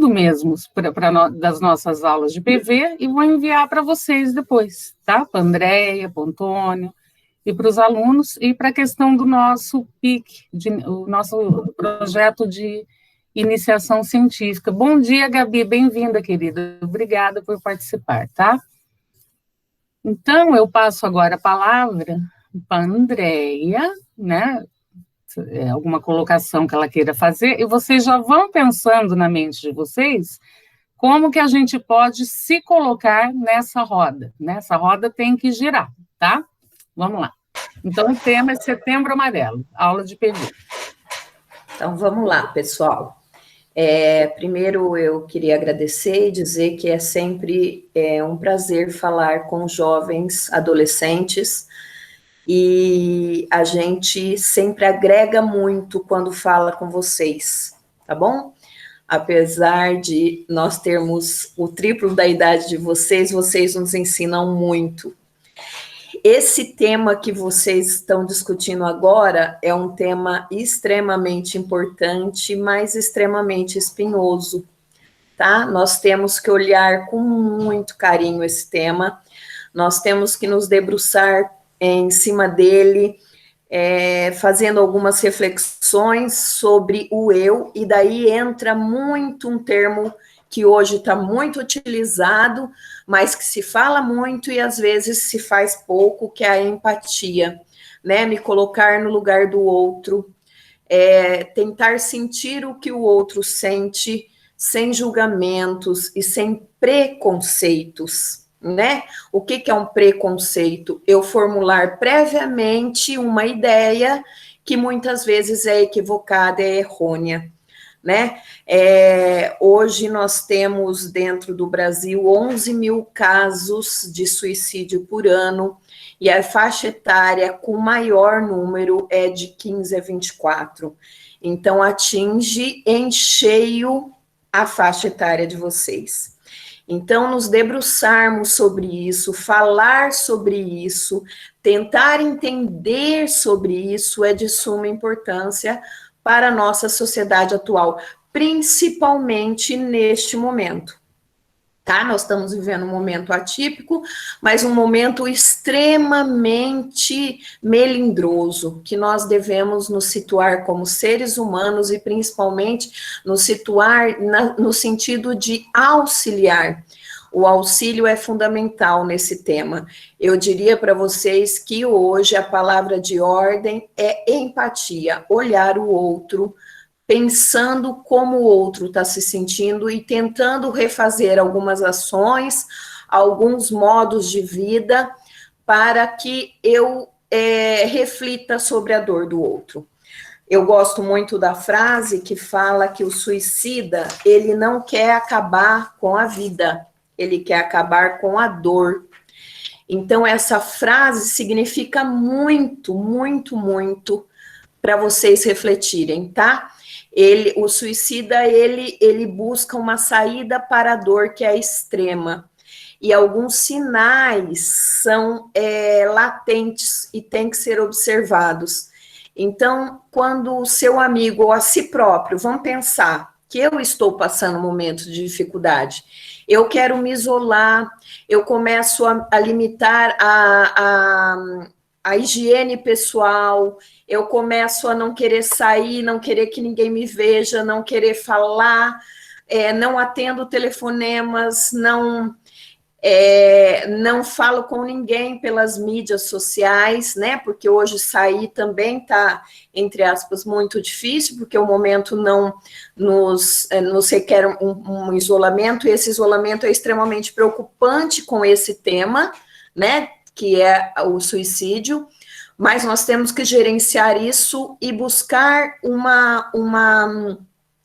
conteúdo mesmo das nossas aulas de PV e vou enviar para vocês depois, tá? Para a Andréia, para o Antônio e para os alunos, e para a questão do nosso PIC, o nosso projeto de iniciação científica. Bom dia, Gabi, bem-vinda, querida. Obrigada por participar, tá? Então, eu passo agora a palavra para a Andréia, né? Alguma colocação que ela queira fazer, e vocês já vão pensando na mente de vocês como que a gente pode se colocar nessa roda. Essa roda tem que girar, tá? Vamos lá. Então, o tema é Setembro Amarelo, aula de PV. Então, vamos lá, pessoal. Primeiro, eu queria agradecer e dizer que é sempre um prazer falar com jovens, adolescentes, e a gente sempre agrega muito quando fala com vocês, tá bom? Apesar de nós termos o triplo da idade de vocês, vocês nos ensinam muito. Esse tema que vocês estão discutindo agora é um tema extremamente importante, mas extremamente espinhoso, tá? Nós temos que olhar com muito carinho esse tema, nós temos que nos debruçar em cima dele, fazendo algumas reflexões sobre o eu, e daí entra muito um termo que hoje está muito utilizado, mas que se fala muito e às vezes se faz pouco, que é a empatia, né? Me colocar no lugar do outro, tentar sentir o que o outro sente, sem julgamentos e sem preconceitos, né? O que é um preconceito? Eu formular previamente uma ideia que muitas vezes é equivocada, é errônea, né? Hoje nós temos dentro do Brasil 11 mil casos de suicídio por ano, e a faixa etária com maior número é de 15 a 24. Então, atinge em cheio a faixa etária de vocês. Então, nos debruçarmos sobre isso, falar sobre isso, tentar entender sobre isso é de suma importância para a nossa sociedade atual, principalmente neste momento. Tá? Nós estamos vivendo um momento atípico, mas um momento extremamente melindroso, que nós devemos nos situar como seres humanos e principalmente nos situar no sentido de auxiliar. O auxílio é fundamental nesse tema. Eu diria para vocês que hoje a palavra de ordem é empatia, olhar o outro, pensando como o outro está se sentindo e tentando refazer algumas ações, alguns modos de vida, para que eu reflita sobre a dor do outro. Eu gosto muito da frase que fala que o suicida, ele não quer acabar com a vida, ele quer acabar com a dor. Então, essa frase significa muito, muito, muito para vocês refletirem, tá? O suicida, ele busca uma saída para a dor que é extrema. E alguns sinais são latentes e têm que ser observados. Então, quando o seu amigo ou a si próprio vão pensar que eu estou passando um momento de dificuldade, eu quero me isolar, eu começo a limitar a higiene pessoal, eu começo a não querer sair, não querer que ninguém me veja, não querer falar, não atendo telefonemas, não falo com ninguém pelas mídias sociais, né? Porque hoje sair também está, entre aspas, muito difícil, porque o momento não nos requer um isolamento, e esse isolamento é extremamente preocupante com esse tema, né? Que é o suicídio, mas nós temos que gerenciar isso e buscar uma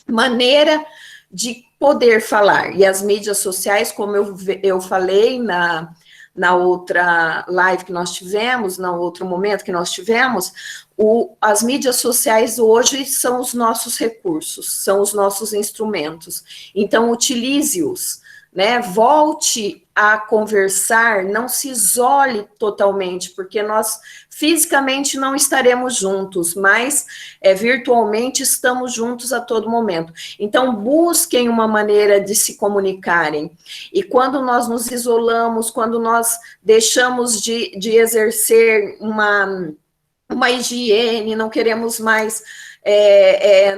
maneira de poder falar. E as mídias sociais, como eu falei na outra live que nós tivemos, no outro momento que nós tivemos, as mídias sociais hoje são os nossos recursos, são os nossos instrumentos. Então, utilize-os, né? Volte a conversar, não se isole totalmente, porque nós fisicamente não estaremos juntos, mas virtualmente estamos juntos a todo momento. Então, busquem uma maneira de se comunicarem. E quando nós nos isolamos, quando nós deixamos de exercer uma higiene, não queremos mais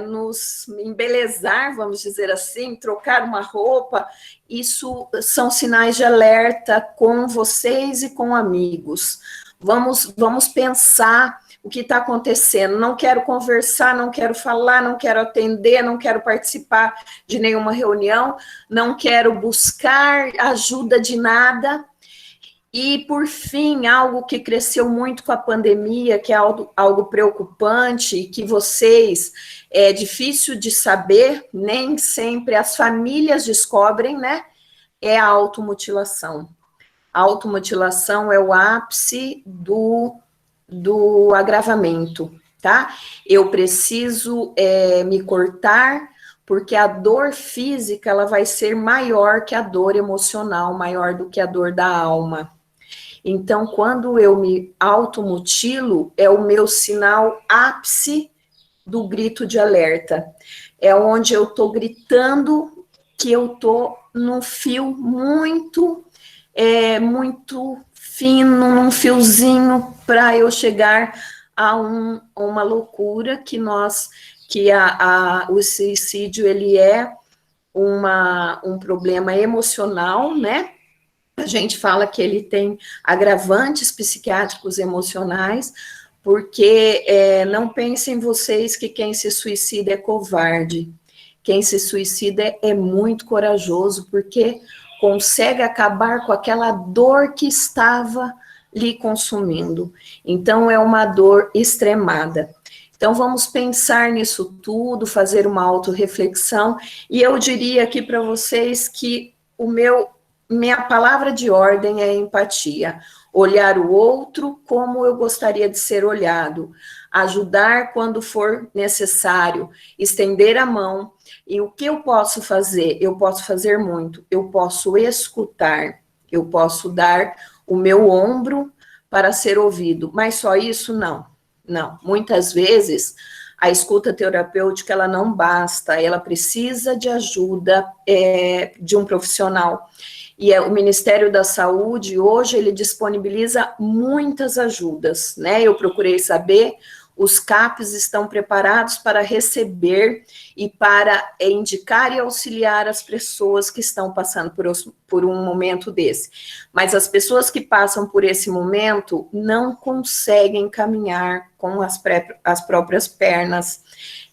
nos embelezar, vamos dizer assim, trocar uma roupa, isso são sinais de alerta com vocês e com amigos. Vamos pensar o que está acontecendo. Não quero conversar, não quero falar, não quero atender, não quero participar de nenhuma reunião, não quero buscar ajuda de nada. E, por fim, algo que cresceu muito com a pandemia, que é algo preocupante, que vocês, é difícil de saber, nem sempre as famílias descobrem, né? É a automutilação. A automutilação é o ápice do agravamento, tá? Eu preciso me cortar, porque a dor física, ela vai ser maior que a dor emocional, maior do que a dor da alma. Então, quando eu me automutilo, é o meu sinal ápice do grito de alerta. É onde eu estou gritando que eu estou num fio muito fino, num fiozinho, para eu chegar a uma loucura que o suicídio, ele é um problema emocional, né? A gente fala que ele tem agravantes psiquiátricos emocionais, porque não pensem vocês que quem se suicida é covarde. Quem se suicida é muito corajoso, porque consegue acabar com aquela dor que estava lhe consumindo. Então, é uma dor extremada. Então, vamos pensar nisso tudo, fazer uma autorreflexão, e eu diria aqui para vocês que minha palavra de ordem é empatia. Olhar o outro como eu gostaria de ser olhado. Ajudar quando for necessário. Estender a mão. E o que eu posso fazer? Eu posso fazer muito. Eu posso escutar. Eu posso dar o meu ombro para ser ouvido. Mas só isso, não. Não. Muitas vezes, a escuta terapêutica, ela não basta. Ela precisa de ajuda de um profissional. E o Ministério da Saúde, hoje, ele disponibiliza muitas ajudas, né? Eu procurei saber, os CAPs estão preparados para receber e para indicar e auxiliar as pessoas que estão passando por um momento desse. Mas as pessoas que passam por esse momento não conseguem caminhar com as próprias pernas.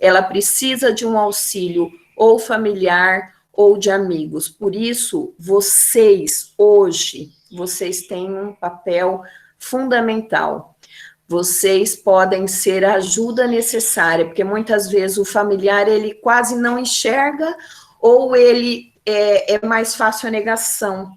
Ela precisa de um auxílio ou familiar ou de amigos. Por isso, vocês, hoje, vocês têm um papel fundamental. Vocês podem ser a ajuda necessária, porque muitas vezes o familiar, ele quase não enxerga, ou ele é mais fácil a negação.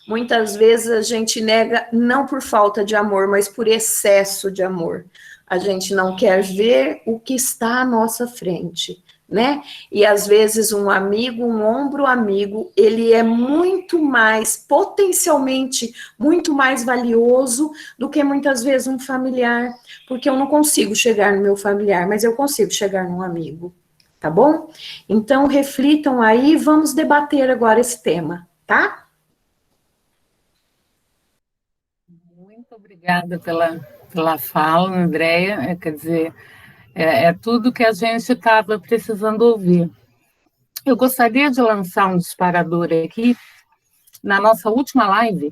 Muitas vezes a gente nega não por falta de amor, mas por excesso de amor. A gente não quer ver o que está à nossa frente, né? E às vezes um amigo, um ombro amigo, ele é muito mais, potencialmente, muito mais valioso do que muitas vezes um familiar, porque eu não consigo chegar no meu familiar, mas eu consigo chegar num amigo, tá bom? Então, reflitam aí, vamos debater agora esse tema, tá? Muito obrigada pela fala, Andréia. Quer dizer, é tudo que a gente estava precisando ouvir. Eu gostaria de lançar um disparador aqui. Na nossa última live,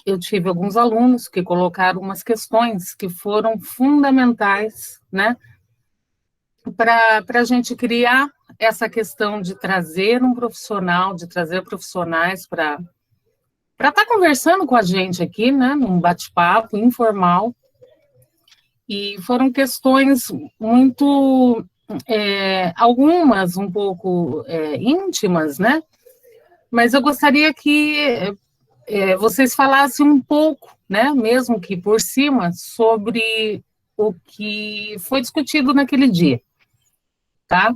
eu tive alguns alunos que colocaram umas questões que foram fundamentais, né, para a gente criar essa questão de trazer um profissional, de trazer profissionais para estar conversando com a gente aqui, né, num bate-papo informal. E foram questões muito, algumas um pouco íntimas, né? Mas eu gostaria que vocês falassem um pouco, né, mesmo que por cima, sobre o que foi discutido naquele dia, tá?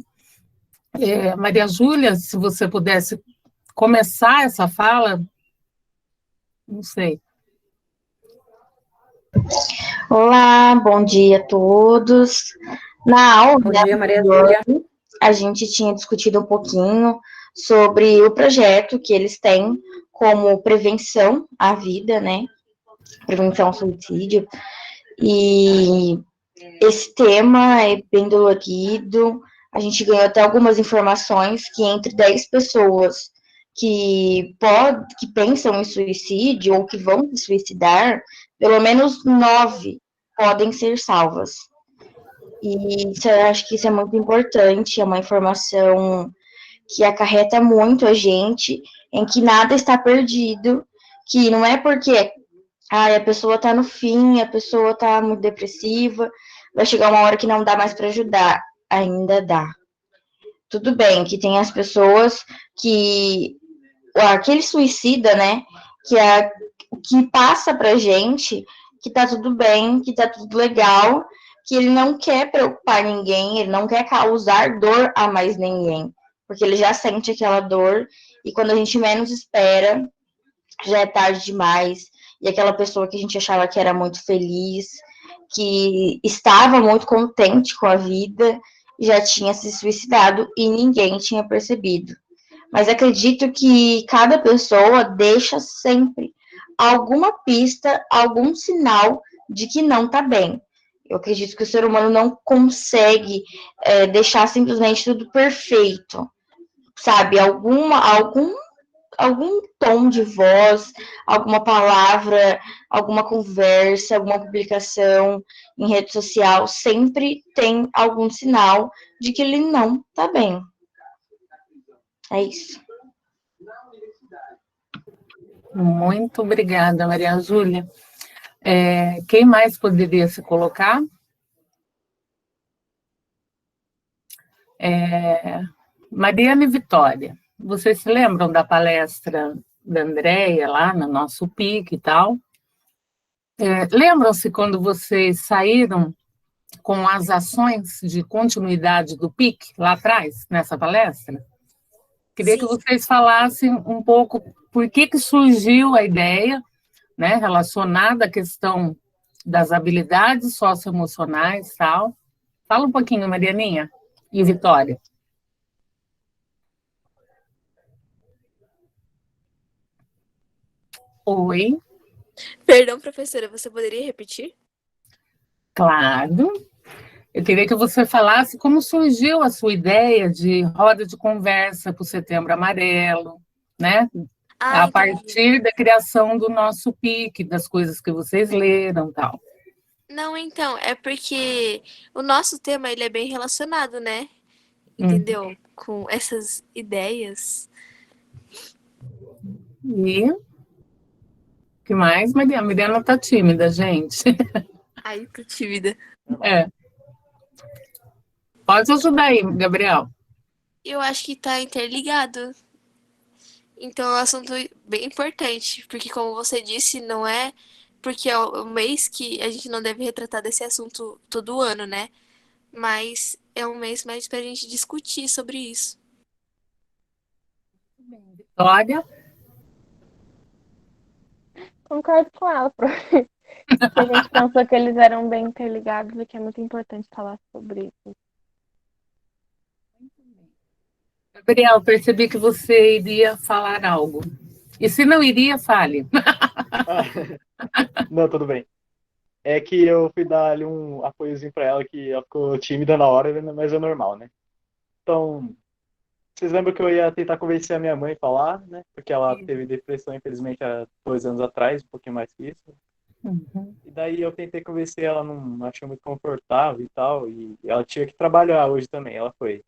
Maria Júlia, se você pudesse começar essa fala, não sei. Olá, bom dia a todos. Na aula Bom dia, Maria Júlia. a gente tinha discutido um pouquinho sobre o projeto que eles têm como prevenção à vida, né? Prevenção ao suicídio. E esse tema é bem dolorido. A gente ganhou até algumas informações que entre 10 pessoas que pensam em suicídio ou que vão se suicidar, pelo menos 9 podem ser salvas. E eu acho que isso é muito importante, é uma informação que acarreta muito a gente, em que nada está perdido, que não é porque a pessoa está no fim, a pessoa está muito depressiva, vai chegar uma hora que não dá mais para ajudar. Ainda dá. Tudo bem que tem as pessoas que aquele suicida, né, que passa pra gente que tá tudo bem, que tá tudo legal, que ele não quer preocupar ninguém, ele não quer causar dor a mais ninguém, porque ele já sente aquela dor e quando a gente menos espera, já é tarde demais. E aquela pessoa que a gente achava que era muito feliz, que estava muito contente com a vida, já tinha se suicidado e ninguém tinha percebido. Mas acredito que cada pessoa deixa sempre alguma pista, algum sinal de que não está bem. Eu acredito que o ser humano não consegue deixar simplesmente tudo perfeito, sabe? Algum tom de voz, alguma palavra, alguma conversa, alguma publicação em rede social, sempre tem algum sinal de que ele não está bem. É isso. Muito obrigada, Maria Júlia. Quem mais poderia se colocar? Mariana e Vitória, vocês se lembram da palestra da Andréia lá no nosso PIC e tal? Lembram-se quando vocês saíram com as ações de continuidade do PIC lá atrás, nessa palestra? Queria que vocês falassem um pouco por que surgiu a ideia, né, relacionada à questão das habilidades socioemocionais e tal. Fala um pouquinho, Marianinha e Vitória. Oi. Perdão, professora, você poderia repetir? Claro. Eu queria que você falasse como surgiu a sua ideia de roda de conversa para o Setembro Amarelo, né? A partir da criação do nosso PIC, das coisas que vocês leram e tal. Não, então, é porque o nosso tema ele é bem relacionado, né? Entendeu? Com essas ideias. E o que mais, Mariana? A Mariana tá tímida, gente. Ai, tô tímida. Pode ajudar aí, Gabriel. Eu acho que tá interligado. Então é um assunto bem importante, porque como você disse, não é porque é o mês que a gente não deve retratar desse assunto todo ano, né? Mas é um mês mais pra gente discutir sobre isso. Vitória? Concordo com ela, prof. Que a gente pensou que eles eram bem interligados e que é muito importante falar sobre isso. Gabriel, percebi que você iria falar algo. E se não iria, fale. Não, tudo bem. É que eu fui dar ali um apoiozinho pra ela, que ela ficou tímida na hora, mas é normal, né? Então, vocês lembram que eu ia tentar convencer a minha mãe a falar, né? Porque ela teve depressão, infelizmente, há 2 anos atrás, um pouquinho mais que isso. Uhum. E daí eu tentei convencer ela, não achei muito confortável e tal, e ela tinha que trabalhar hoje também, ela foi.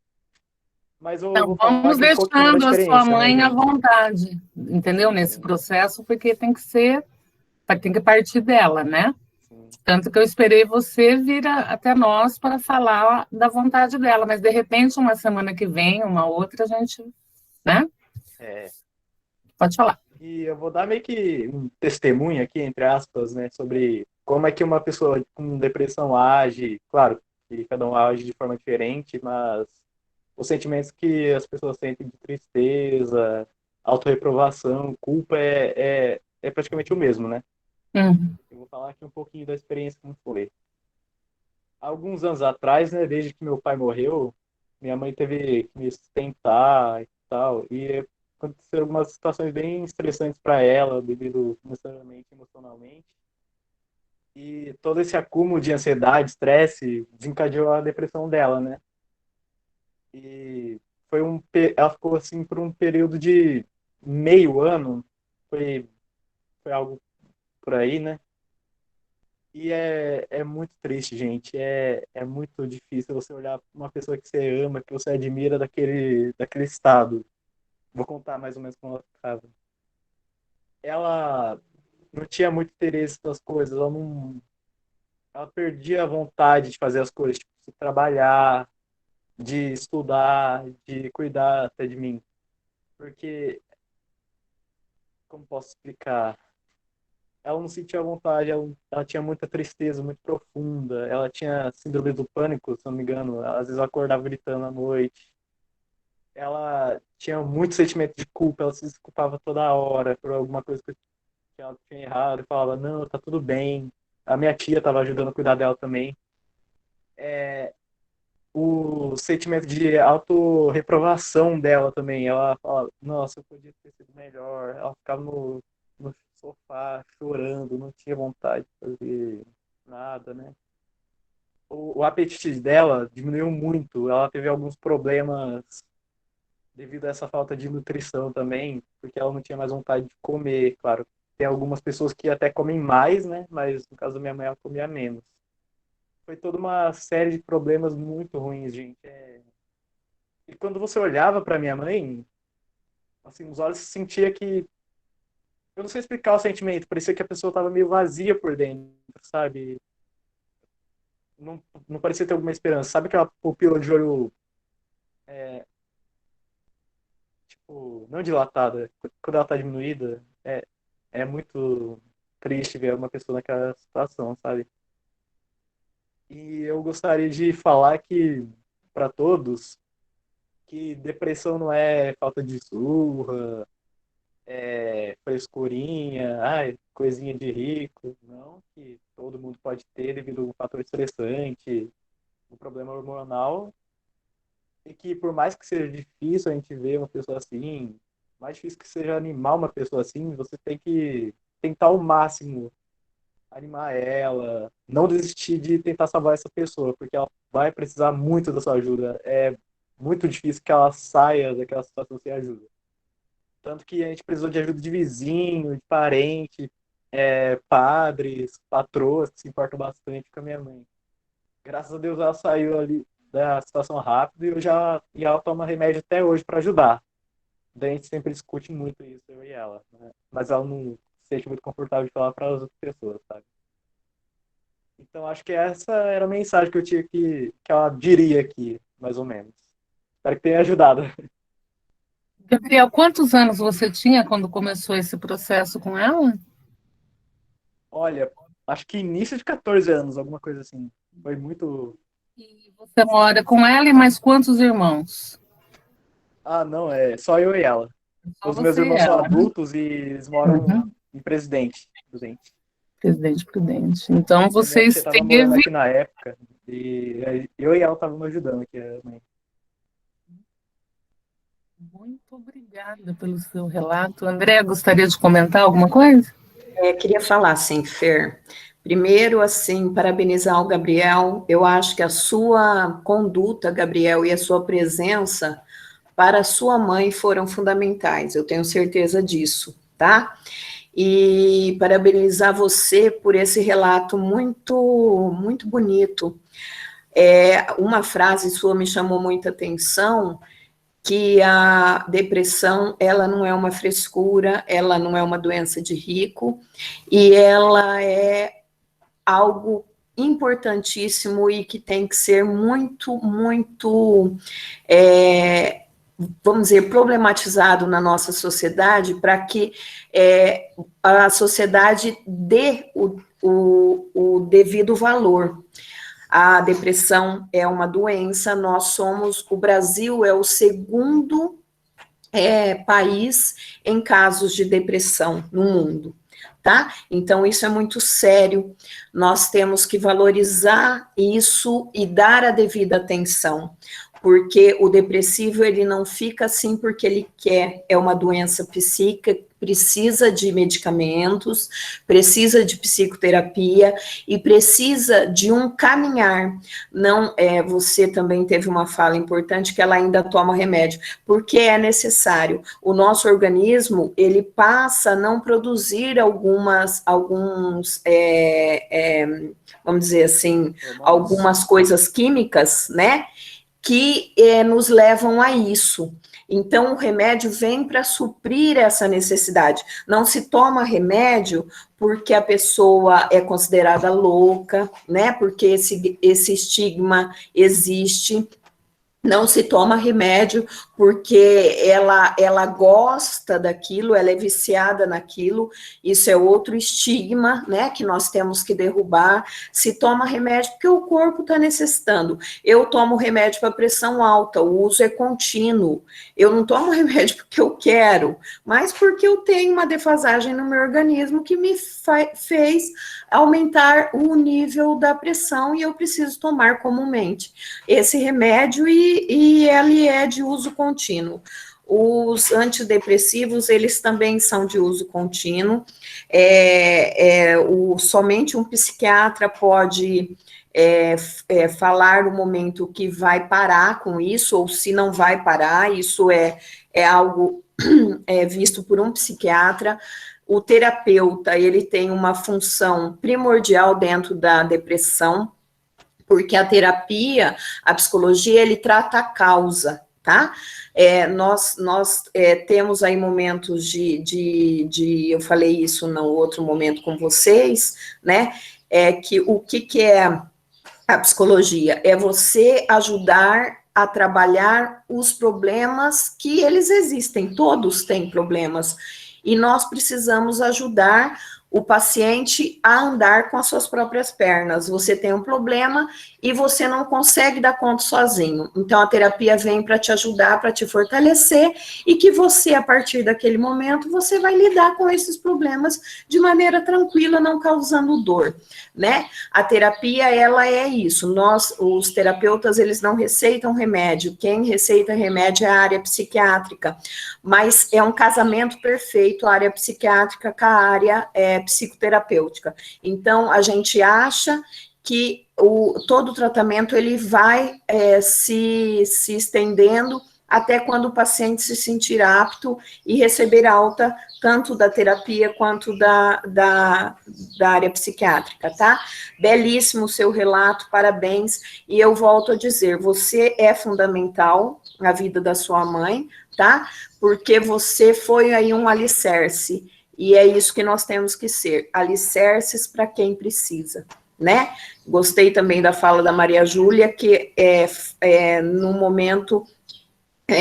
Mas eu Então, vou falar vamos aqui um pouquinho da deixando a sua experiência, mãe né, à gente? vontade, entendeu? Nesse processo, porque tem que partir dela, né? Sim. Tanto que eu esperei você vir até nós para falar da vontade dela, mas de repente, uma semana que vem, uma outra, a gente, né? Pode falar. E eu vou dar meio que um testemunho aqui, entre aspas, né, sobre como é que uma pessoa com depressão age. Claro que cada um age de forma diferente, mas os sentimentos que as pessoas sentem de tristeza, autorreprovação, culpa é praticamente o mesmo, né? Uhum. Eu vou falar aqui um pouquinho da experiência como foi. Há alguns anos atrás, né, desde que meu pai morreu, minha mãe teve que me sustentar e tal, e aconteceram algumas situações bem estressantes para ela, devido financeiramente e emocionalmente. E todo esse acúmulo de ansiedade, estresse, desencadeou a depressão dela, né? E ela ficou assim por um período de meio ano, foi, foi algo por aí, né? E é muito triste, gente. É muito difícil você olhar uma pessoa que você ama, que você admira daquele estado. Vou contar mais ou menos como ela ficava. Ela não tinha muito interesse nas coisas, ela perdia a vontade de fazer as coisas, tipo, de trabalhar, de estudar, de cuidar até de mim. Porque, como posso explicar? Ela não sentia vontade, ela tinha muita tristeza muito profunda, ela tinha síndrome do pânico, se não me engano, às vezes ela acordava gritando à noite. Ela tinha muito sentimento de culpa, ela se desculpava toda hora por alguma coisa que ela tinha errado, e falava, não, tá tudo bem. A minha tia estava ajudando a cuidar dela também. O sentimento de autorreprovação dela também. Ela fala, nossa, eu podia ter sido melhor. Ela ficava no sofá chorando, não tinha vontade de fazer nada, né? O apetite dela diminuiu muito. Ela teve alguns problemas devido a essa falta de nutrição também, porque ela não tinha mais vontade de comer, claro. Tem algumas pessoas que até comem mais, né? Mas no caso da minha mãe, ela comia menos. Foi toda uma série de problemas muito ruins, gente. E quando você olhava para minha mãe, assim, os olhos sentia que eu não sei explicar o sentimento, parecia que a pessoa estava meio vazia por dentro, sabe? Não parecia ter alguma esperança. Sabe aquela pupila de olho, tipo, não dilatada, quando ela tá diminuída? É muito triste ver uma pessoa naquela situação, sabe? E eu gostaria de falar que, para todos, que depressão não é falta de surra, frescurinha, ai, coisinha de rico. Não, que todo mundo pode ter devido a um fator estressante, um problema hormonal, e que por mais que seja difícil a gente ver uma pessoa assim, mais difícil que seja animar uma pessoa assim, você tem que tentar ao máximo animar ela, não desistir de tentar salvar essa pessoa, porque ela vai precisar muito da sua ajuda. É muito difícil que ela saia daquela situação sem ajuda. Tanto que a gente precisou de ajuda de vizinho, de parente, padres, patroas, que se importam bastante com a minha mãe. Graças a Deus ela saiu ali da situação rápido e ela toma remédio até hoje para ajudar. Daí a gente sempre discute muito isso, eu e ela. Né? Mas ela não se sente muito confortável de falar para as outras pessoas, sabe? Então acho que essa era a mensagem que eu tinha que ela diria aqui, mais ou menos. Espero que tenha ajudado. Gabriel, quantos anos você tinha quando começou esse processo com ela? Olha, acho que início de 14 anos, alguma coisa assim. Foi muito. E você mora com ela e mais quantos irmãos? Ah, não, é só eu e ela. Só Os meus você e irmãos são ela, né? adultos e eles moram Uhum. em Presidente. Presidente Prudente. Então, A minha tia vocês estava morando teve... aqui na época e eu e ela estávamos ajudando aqui a mãe. Muito obrigada pelo seu relato. André, gostaria de comentar alguma coisa? Queria falar, sim, Fer. Primeiro, assim, parabenizar o Gabriel. Eu acho que a sua conduta, Gabriel, e a sua presença para a sua mãe foram fundamentais. Eu tenho certeza disso, tá? E parabenizar você por esse relato muito, muito bonito. Uma frase sua me chamou muita atenção, que a depressão, ela não é uma frescura, ela não é uma doença de rico, e ela é algo importantíssimo e que tem que ser muito, muito, vamos dizer, problematizado na nossa sociedade para que a sociedade dê o devido valor. A depressão é uma doença, o Brasil é o segundo país em casos de depressão no mundo, tá? Então, isso é muito sério, nós temos que valorizar isso e dar a devida atenção, porque o depressivo, ele não fica assim porque ele quer, é uma doença psíquica, precisa de medicamentos, precisa de psicoterapia e precisa de um caminhar. Não, você também teve uma fala importante que ela ainda toma remédio, porque é necessário. O nosso organismo, ele passa a não produzir vamos dizer assim, algumas coisas químicas, né, que nos levam a isso. Então, o remédio vem para suprir essa necessidade. Não se toma remédio porque a pessoa é considerada louca, né? Porque esse estigma existe. Não se toma remédio porque ela gosta daquilo, ela é viciada naquilo, isso é outro estigma, né, que nós temos que derrubar. Se toma remédio porque o corpo está necessitando. Eu tomo remédio para pressão alta, o uso é contínuo. Eu não tomo remédio porque eu quero, mas porque eu tenho uma defasagem no meu organismo que me fez aumentar o nível da pressão e eu preciso tomar comumente esse remédio e ele é de uso contínuo. Os antidepressivos, eles também são de uso contínuo. Somente um psiquiatra pode falar no momento que vai parar com isso, ou se não vai parar, isso é algo visto por um psiquiatra. O terapeuta, ele tem uma função primordial dentro da depressão, porque a terapia, a psicologia, ele trata a causa, tá? Nós temos aí momentos eu falei isso no outro momento com vocês, né? O que é a psicologia? É você ajudar a trabalhar os problemas que eles existem, todos têm problemas, e nós precisamos ajudar o paciente a andar com as suas próprias pernas. Você tem um problema e você não consegue dar conta sozinho. Então, a terapia vem para te ajudar, para te fortalecer, e que você, a partir daquele momento, você vai lidar com esses problemas de maneira tranquila, não causando dor, né? A terapia, ela é isso. Nós, os terapeutas, eles não receitam remédio. Quem receita remédio é a área psiquiátrica, mas é um casamento perfeito, a área psiquiátrica com a área psicoterapêutica. Então, a gente acha que todo o tratamento ele vai se estendendo até quando o paciente se sentir apto e receber alta, tanto da terapia quanto da área psiquiátrica, tá? Belíssimo o seu relato, parabéns, e eu volto a dizer, você é fundamental na vida da sua mãe, tá? Porque você foi aí um alicerce, e é isso que nós temos que ser, alicerces para quem precisa, né? Gostei também da fala da Maria Júlia, que no momento,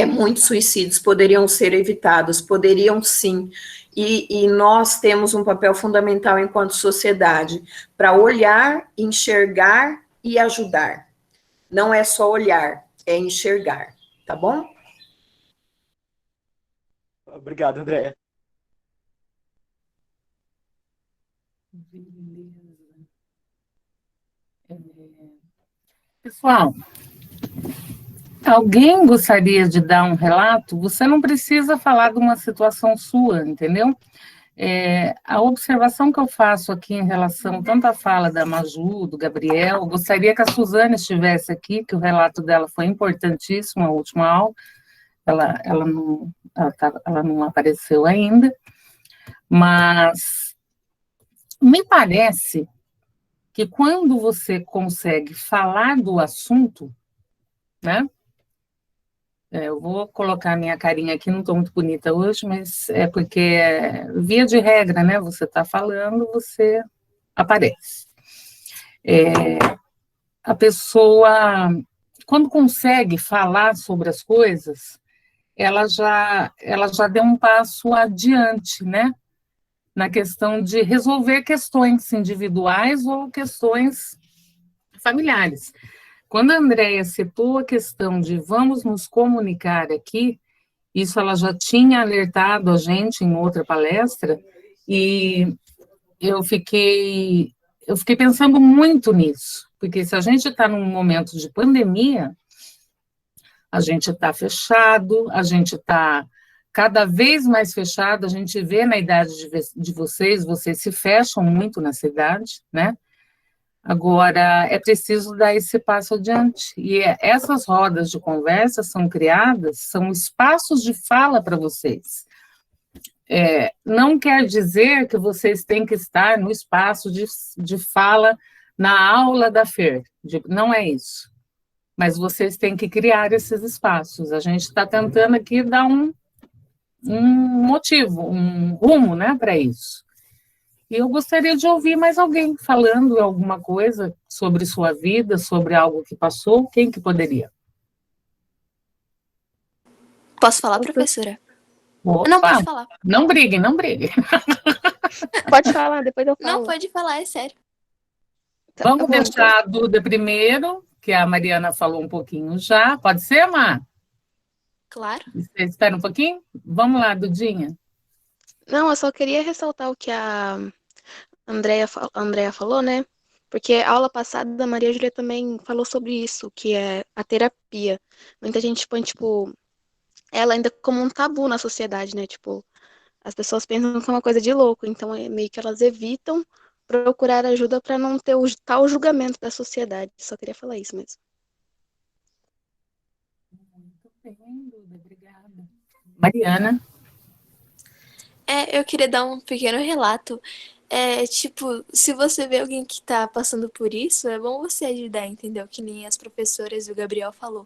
muitos suicídios poderiam ser evitados, poderiam sim, e nós temos um papel fundamental enquanto sociedade, para olhar, enxergar e ajudar. Não é só olhar, é enxergar, tá bom? Obrigado, André. Pessoal, alguém gostaria de dar um relato? Você não precisa falar de uma situação sua, entendeu? A observação que eu faço aqui em relação tanto à fala da Maju, do Gabriel, gostaria que a Suzane estivesse aqui, que o relato dela foi importantíssimo, a última aula, ela não apareceu ainda, mas me parece que quando você consegue falar do assunto, né? Eu vou colocar minha carinha aqui, não estou muito bonita hoje, mas é porque, via de regra, né? Você está falando, você aparece. A pessoa, quando consegue falar sobre as coisas, ela já deu um passo adiante, né? Na questão de resolver questões individuais ou questões familiares. Quando a Andréia citou a questão de vamos nos comunicar aqui, Isso ela já tinha alertado a gente em outra palestra, e eu fiquei, eu fiquei pensando muito nisso, porque se a gente está num momento de pandemia, a gente está fechado, a gente está cada vez mais fechado, a gente vê na idade de vocês, vocês se fecham muito nessa idade, né? Agora, é preciso dar esse passo adiante. E essas rodas de conversa são criadas, são espaços de fala para vocês. Não quer dizer que vocês têm que estar no espaço de fala na aula da FER, não é isso. Mas vocês têm que criar esses espaços. A gente está tentando aqui dar um motivo, um rumo, né, para isso. E eu gostaria de ouvir mais alguém falando alguma coisa sobre sua vida, sobre algo que passou. Quem que poderia? Posso falar, professora? Opa, Não, pode falar. Não briguem, não briguem. Pode falar, depois eu falo. Não, pode falar, é sério. Tá, Vamos tá bom, deixar a Duda primeiro, que a Mariana falou um pouquinho já. Pode ser, Mar? Claro. Você espera um pouquinho? Vamos lá, Dudinha. Não, eu só queria ressaltar o que a Andrea falou, né? Porque a aula passada a Maria Júlia também falou sobre isso, que é a terapia. Muita gente põe, tipo, ela ainda como um tabu na sociedade, né? Tipo, as pessoas pensam que é uma coisa de louco, então é meio que elas evitam procurar ajuda para não ter o tal julgamento da sociedade. Só queria falar isso mesmo. Muito bem, Duda, obrigada. Mariana. Eu queria dar um pequeno relato. Tipo, se você vê alguém que tá passando por isso, é bom você ajudar, entendeu? Que nem as professoras e o Gabriel falou.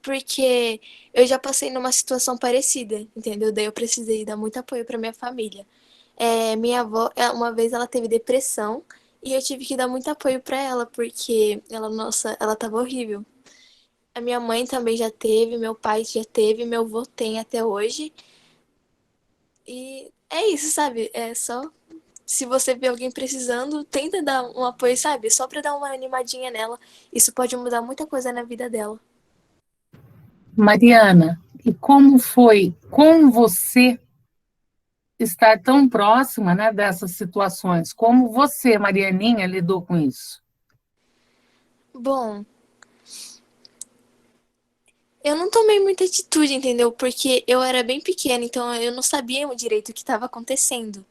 Porque eu já passei numa situação parecida, entendeu? Daí eu precisei dar muito apoio pra minha família. Minha avó, uma vez ela teve depressão e eu tive que dar muito apoio pra ela, porque nossa, ela tava horrível. A minha mãe também já teve, meu pai já teve, meu avô tem até hoje. E é isso, sabe? É só se você vê alguém precisando, tenta dar um apoio, sabe? Só pra dar uma animadinha nela. Isso pode mudar muita coisa na vida dela. Mariana, e como foi com você estar tão próxima, né, dessas situações? Como você, Marianinha, lidou com isso? Bom, eu não tomei muita atitude, entendeu? Porque eu era bem pequena, então eu não sabia direito o que estava acontecendo.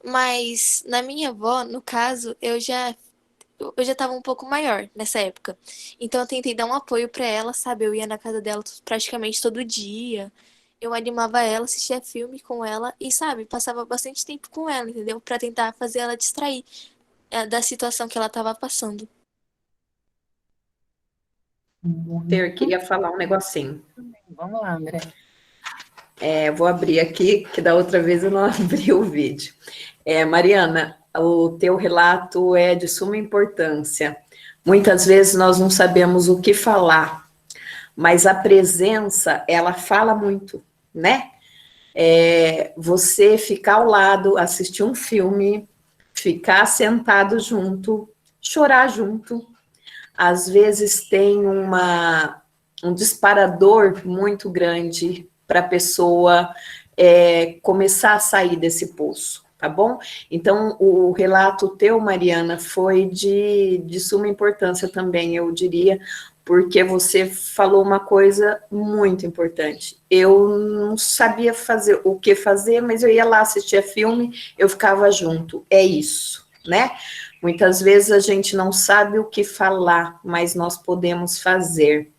Mas na minha avó, no caso, eu já estava um pouco maior nessa época. Então eu tentei dar um apoio para ela, sabe? Eu ia na casa dela praticamente todo dia. Eu animava ela, assistia filme com ela e, sabe, passava bastante tempo com ela, entendeu? Para tentar fazer ela distrair da situação que ela estava passando. Ter, queria falar um negocinho. Vamos lá, André. Vou abrir aqui, que da outra vez eu não abri o vídeo. Mariana, o teu relato é de suma importância. Muitas vezes nós não sabemos o que falar, mas a presença, ela fala muito, né? Você ficar ao lado, assistir um filme, ficar sentado junto, chorar junto, às vezes tem um disparador muito grande para a pessoa começar a sair desse poço, tá bom? Então, o relato teu, Mariana, foi de suma importância também, eu diria, porque você falou uma coisa muito importante. Eu não sabia fazer o que fazer, mas eu ia lá, assistia filme, eu ficava junto. É isso, né? Muitas vezes a gente não sabe o que falar, mas nós podemos fazer,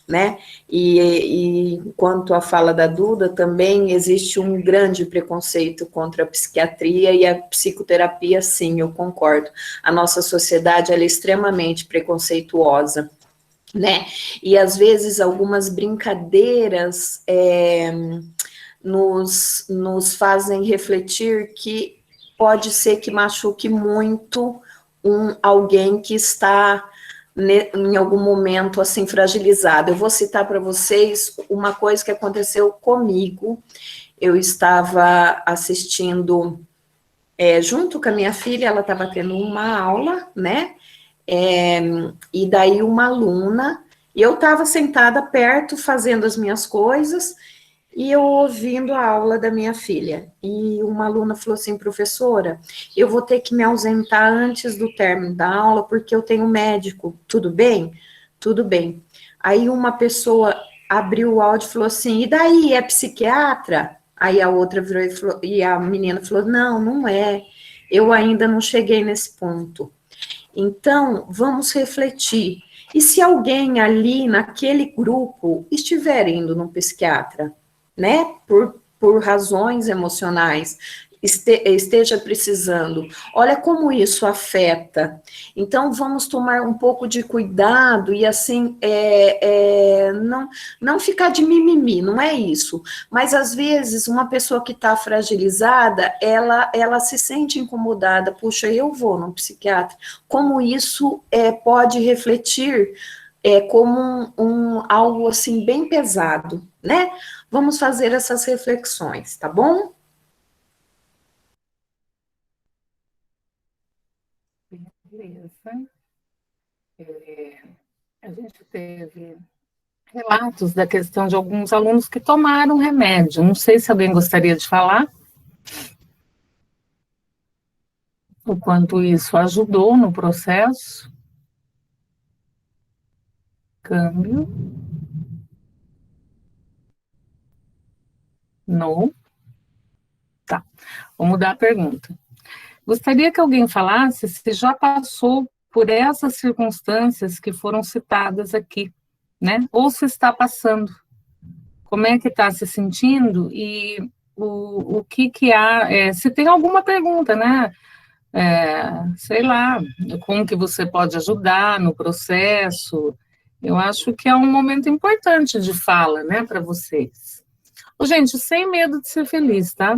né? E quanto à fala da Duda, também existe um grande preconceito contra a psiquiatria e a psicoterapia, sim, eu concordo. A nossa sociedade, ela é extremamente preconceituosa, né? E às vezes algumas brincadeiras nos fazem refletir que pode ser que machuque muito alguém que está em algum momento assim fragilizado. Eu vou citar para vocês uma coisa que aconteceu comigo. Eu estava assistindo junto com a minha filha, ela estava tendo uma aula, né? E daí uma aluna, e eu estava sentada perto fazendo as minhas coisas, E eu ouvindo a aula da minha filha, e uma aluna falou assim, professora, eu vou ter que me ausentar antes do término da aula, porque eu tenho médico, tudo bem? Tudo bem. Aí uma pessoa abriu o áudio e falou assim, e daí, é psiquiatra? Aí a outra virou e, falou, e a menina falou, não, não é, eu ainda não cheguei nesse ponto. Então, vamos refletir. E se alguém ali naquele grupo estiver indo no psiquiatra, né, por razões emocionais, esteja precisando, olha como isso afeta. Então, vamos tomar um pouco de cuidado e, assim, não ficar de mimimi, não é isso. Mas, às vezes, uma pessoa que está fragilizada, ela se sente incomodada, puxa, eu vou no psiquiatra. Como isso pode refletir como algo, assim, bem pesado, né? Vamos fazer essas reflexões, tá bom? Beleza. A gente teve relatos da questão de alguns alunos que tomaram remédio. Não sei se alguém gostaria de falar o quanto isso ajudou no processo. Câmbio. Não. Tá. Vou mudar a pergunta. Gostaria que alguém falasse se já passou por essas circunstâncias que foram citadas aqui, né? Ou se está passando. Como é que está se sentindo e o que há, se tem alguma pergunta, né? Sei lá, como que você pode ajudar no processo. Eu acho que é um momento importante de fala, né, para vocês. Ô, gente, sem medo de ser feliz, tá?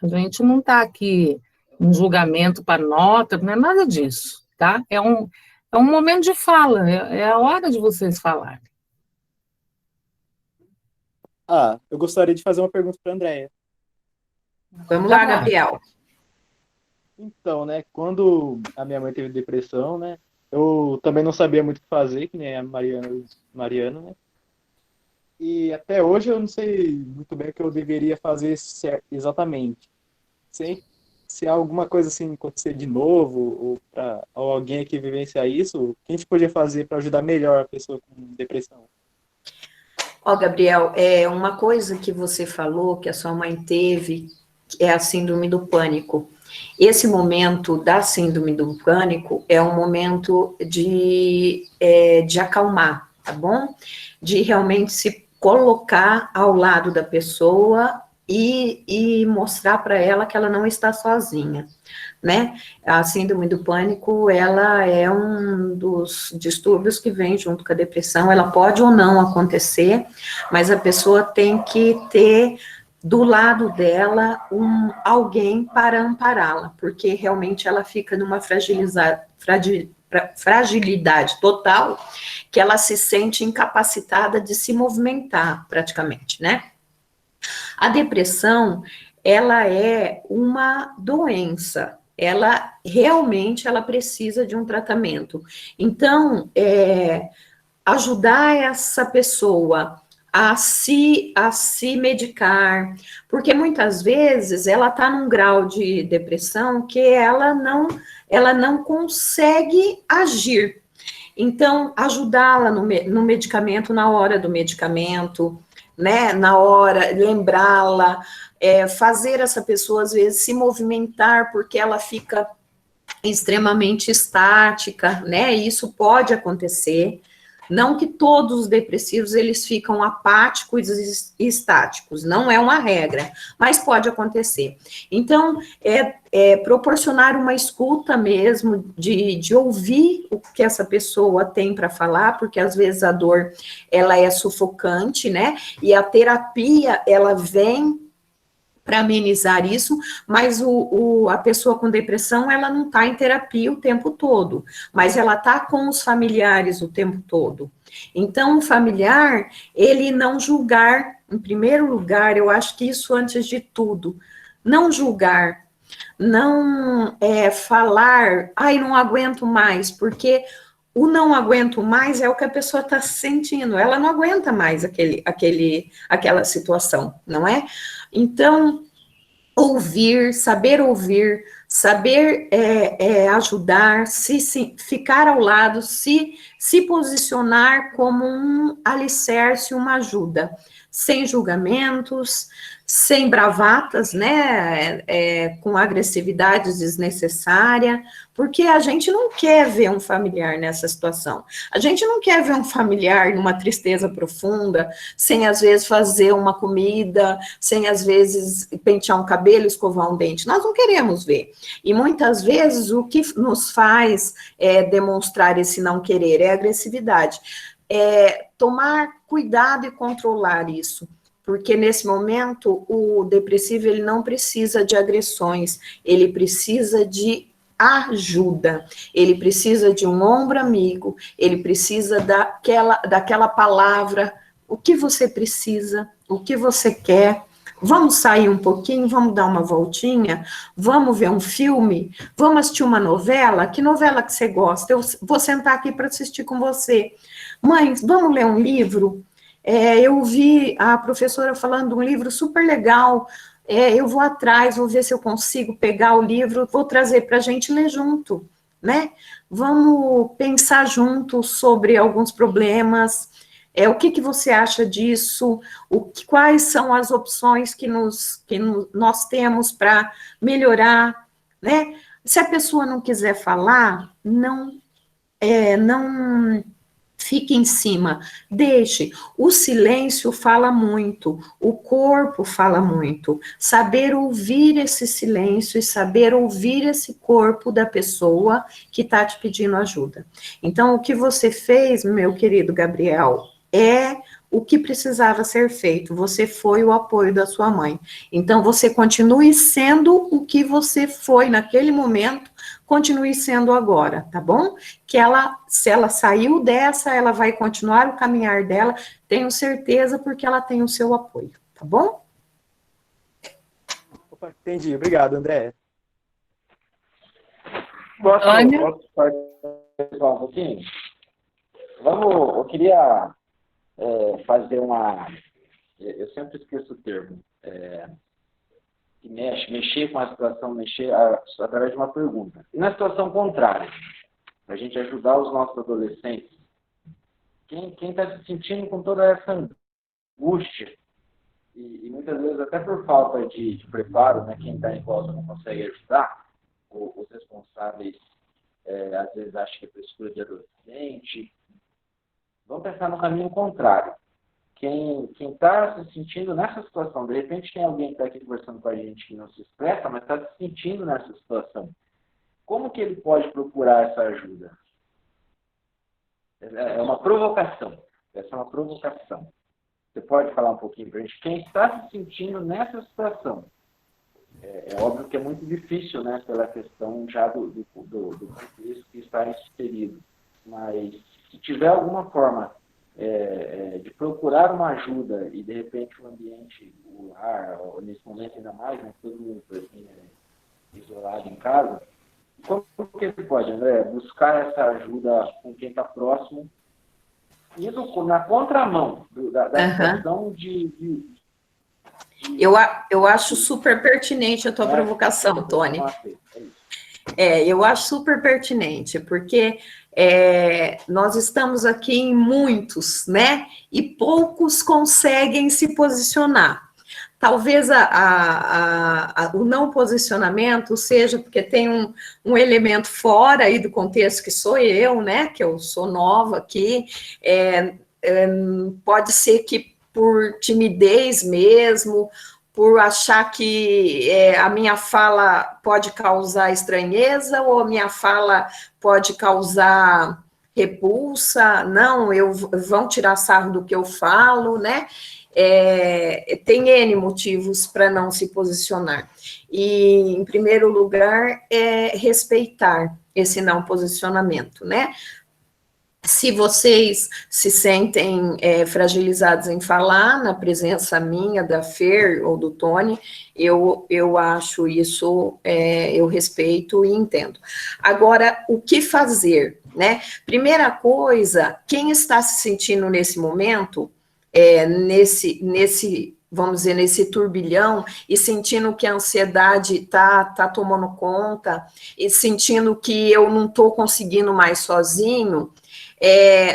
A gente não está aqui em julgamento para nota, não é nada disso, tá? É um momento de fala, é a hora de vocês falarem. Eu gostaria de fazer uma pergunta para a Andréia. Vamos lá, Gabriel. Então, né, quando a minha mãe teve depressão, né, eu também não sabia muito o que fazer, que nem a Mariana, né, e até hoje eu não sei muito bem o que eu deveria fazer exatamente. Se há alguma coisa assim acontecer de novo, ou alguém aqui vivenciar isso, o que a gente podia fazer para ajudar melhor a pessoa com depressão? Ó, Gabriel, uma coisa que você falou, que a sua mãe teve, é a síndrome do pânico. Esse momento da síndrome do pânico é um momento de acalmar, tá bom? De realmente se colocar ao lado da pessoa e mostrar para ela que ela não está sozinha, né? A síndrome do pânico, ela é um dos distúrbios que vem junto com a depressão, ela pode ou não acontecer, mas a pessoa tem que ter do lado dela alguém para ampará-la, porque realmente ela fica numa fragilidade total, que ela se sente incapacitada de se movimentar, praticamente, né? A depressão, ela é uma doença, ela realmente ela precisa de um tratamento. Então, ajudar essa pessoa a se medicar, porque muitas vezes ela está num grau de depressão que ela não consegue agir. Então, ajudá-la no medicamento, na hora do medicamento, né, na hora, lembrá-la, fazer essa pessoa, às vezes, se movimentar, porque ela fica extremamente estática, né, isso pode acontecer, não que todos os depressivos, eles ficam apáticos e estáticos, não é uma regra, mas pode acontecer. Então, proporcionar uma escuta mesmo, de ouvir o que essa pessoa tem para falar, porque às vezes a dor, ela é sufocante, né, e a terapia, ela vem para amenizar isso, mas a pessoa com depressão, ela não está em terapia o tempo todo, mas ela está com os familiares o tempo todo. Então, o familiar, ele não julgar, em primeiro lugar, eu acho que isso antes de tudo, não julgar, não falar, ai, não aguento mais, porque O não aguento mais é o que a pessoa está sentindo, ela não aguenta mais aquela situação, não é? Então, ouvir, saber ajudar, ficar ao lado, se posicionar como um alicerce, uma ajuda, sem julgamentos, sem bravatas, né, com agressividade desnecessária, porque a gente não quer ver um familiar nessa situação, a gente não quer ver um familiar numa tristeza profunda, sem às vezes fazer uma comida, sem às vezes pentear um cabelo, escovar um dente, nós não queremos ver, e muitas vezes o que nos faz demonstrar esse não querer é agressividade, tomar cuidado e controlar isso, porque nesse momento o depressivo ele não precisa de agressões, ele precisa de ajuda, ele precisa de um ombro amigo, ele precisa daquela palavra, o que você precisa, o que você quer, vamos sair um pouquinho, vamos dar uma voltinha, vamos ver um filme, vamos assistir uma novela, que novela que você gosta? Eu vou sentar aqui para assistir com você. Mãe, vamos ler um livro? Eu vi a professora falando de um livro super legal, eu vou atrás, vou ver se eu consigo pegar o livro, vou trazer para a gente ler junto, né? Vamos pensar junto sobre alguns problemas, o que você acha disso, quais são as opções que nós temos para melhorar, né? Se a pessoa não quiser falar, não fique em cima, deixe. O silêncio fala muito, o corpo fala muito. Saber ouvir esse silêncio e saber ouvir esse corpo da pessoa que está te pedindo ajuda. Então, o que você fez, meu querido Gabriel, é o que precisava ser feito. Você foi o apoio da sua mãe. Então, você continue sendo o que você foi naquele momento, continue sendo agora, tá bom? Que se ela saiu dessa, ela vai continuar o caminhar dela, tenho certeza, porque ela tem o seu apoio, tá bom? Opa, entendi. Obrigado, André. Posso participar um pouquinho? Eu queria fazer eu sempre esqueço o termo, que mexer com a situação, mexer através de uma pergunta. E na situação contrária, para a gente ajudar os nossos adolescentes, quem está se sentindo com toda essa angústia, e muitas vezes até por falta de preparo, né, quem está em volta não consegue ajudar, os responsáveis às vezes acham que é frescura de adolescente. Vamos pensar no caminho contrário. Quem está se sentindo nessa situação, de repente tem alguém que está aqui conversando com a gente que não se expressa, mas está se sentindo nessa situação. Como que ele pode procurar essa ajuda? É uma provocação. Essa é uma provocação. Você pode falar um pouquinho para a gente? Quem está se sentindo nessa situação? É óbvio que é muito difícil, né, pela questão já do contexto que está inserido. Mas se tiver alguma forma de procurar uma ajuda e, de repente, o ambiente, o lar, nesse momento ainda mais, né, todo mundo assim, isolado em casa, como que ele pode, André, buscar essa ajuda com quem está próximo, indo na contramão da situação Eu acho super pertinente a tua provocação, Tony. Eu acho super pertinente, porque nós estamos aqui em muitos, né? E poucos conseguem se posicionar. Talvez o não posicionamento seja porque tem um elemento fora aí do contexto que sou eu, né? Que eu sou nova aqui. Pode ser que por timidez mesmo, por achar que a minha fala pode causar estranheza ou a minha fala pode causar repulsa, não, vão tirar sarro do que eu falo, né? Tem N motivos para não se posicionar. E, em primeiro lugar, respeitar esse não posicionamento, né? Se vocês se sentem fragilizados em falar, na presença minha, da Fer ou do Tony, eu acho isso, eu respeito e entendo. Agora, o que fazer? né? Primeira coisa, quem está se sentindo nesse momento, vamos dizer, nesse turbilhão, e sentindo que a ansiedade tá tomando conta, e sentindo que eu não estou conseguindo mais sozinho,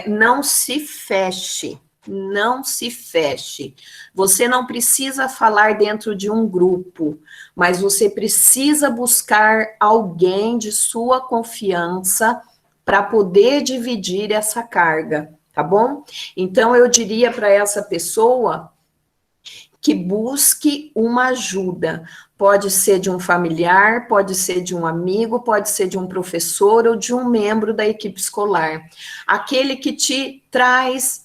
não se feche, não se feche. Você não precisa falar dentro de um grupo, mas você precisa buscar alguém de sua confiança para poder dividir essa carga, tá bom? Então, eu diria para essa pessoa que busque uma ajuda. Pode ser de um familiar, pode ser de um amigo, pode ser de um professor ou de um membro da equipe escolar. Aquele que te traz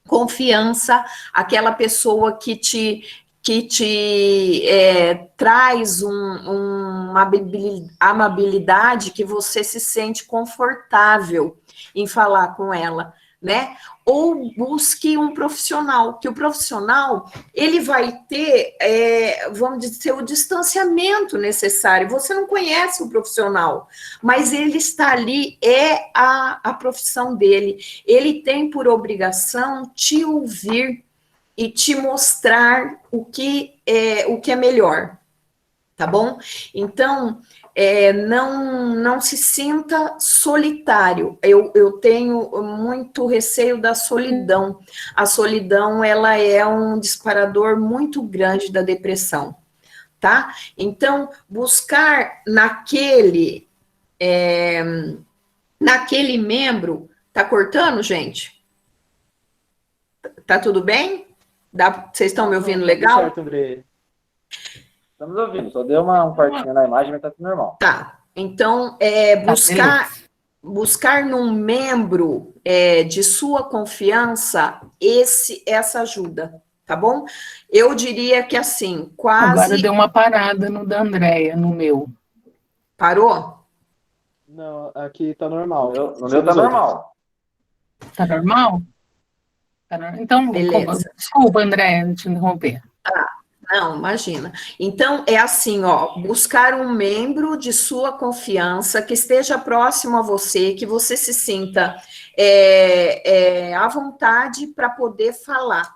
confiança, aquela pessoa que te traz uma amabilidade que você se sente confortável em falar com ela, né? Ou busque um profissional, que o profissional, ele vai ter, vamos dizer, o distanciamento necessário. Você não conhece o profissional, mas ele está ali, é a profissão dele. Ele tem por obrigação te ouvir e te mostrar o que é melhor, tá bom? Então, não se sinta solitário. Eu tenho muito receio da solidão. A solidão, ela é um disparador muito grande da depressão, tá? Então, buscar naquele membro... Tá cortando, gente? Tá tudo bem? Vocês estão me ouvindo legal? Tudo certo, André. Estamos ouvindo, só deu um cortinho na imagem, mas tá tudo normal. Tá. Então, buscar num membro de sua confiança essa ajuda, tá bom? Eu diria que assim, quase... Agora deu uma parada no da Andréia, no meu. Parou? Não, aqui tá normal. No meu tá normal. Tá normal? Então, Beleza. desculpa, Andréia, te interromper. Não, imagina. Então, é assim, ó, buscar um membro de sua confiança que esteja próximo a você, que você se sinta à vontade para poder falar.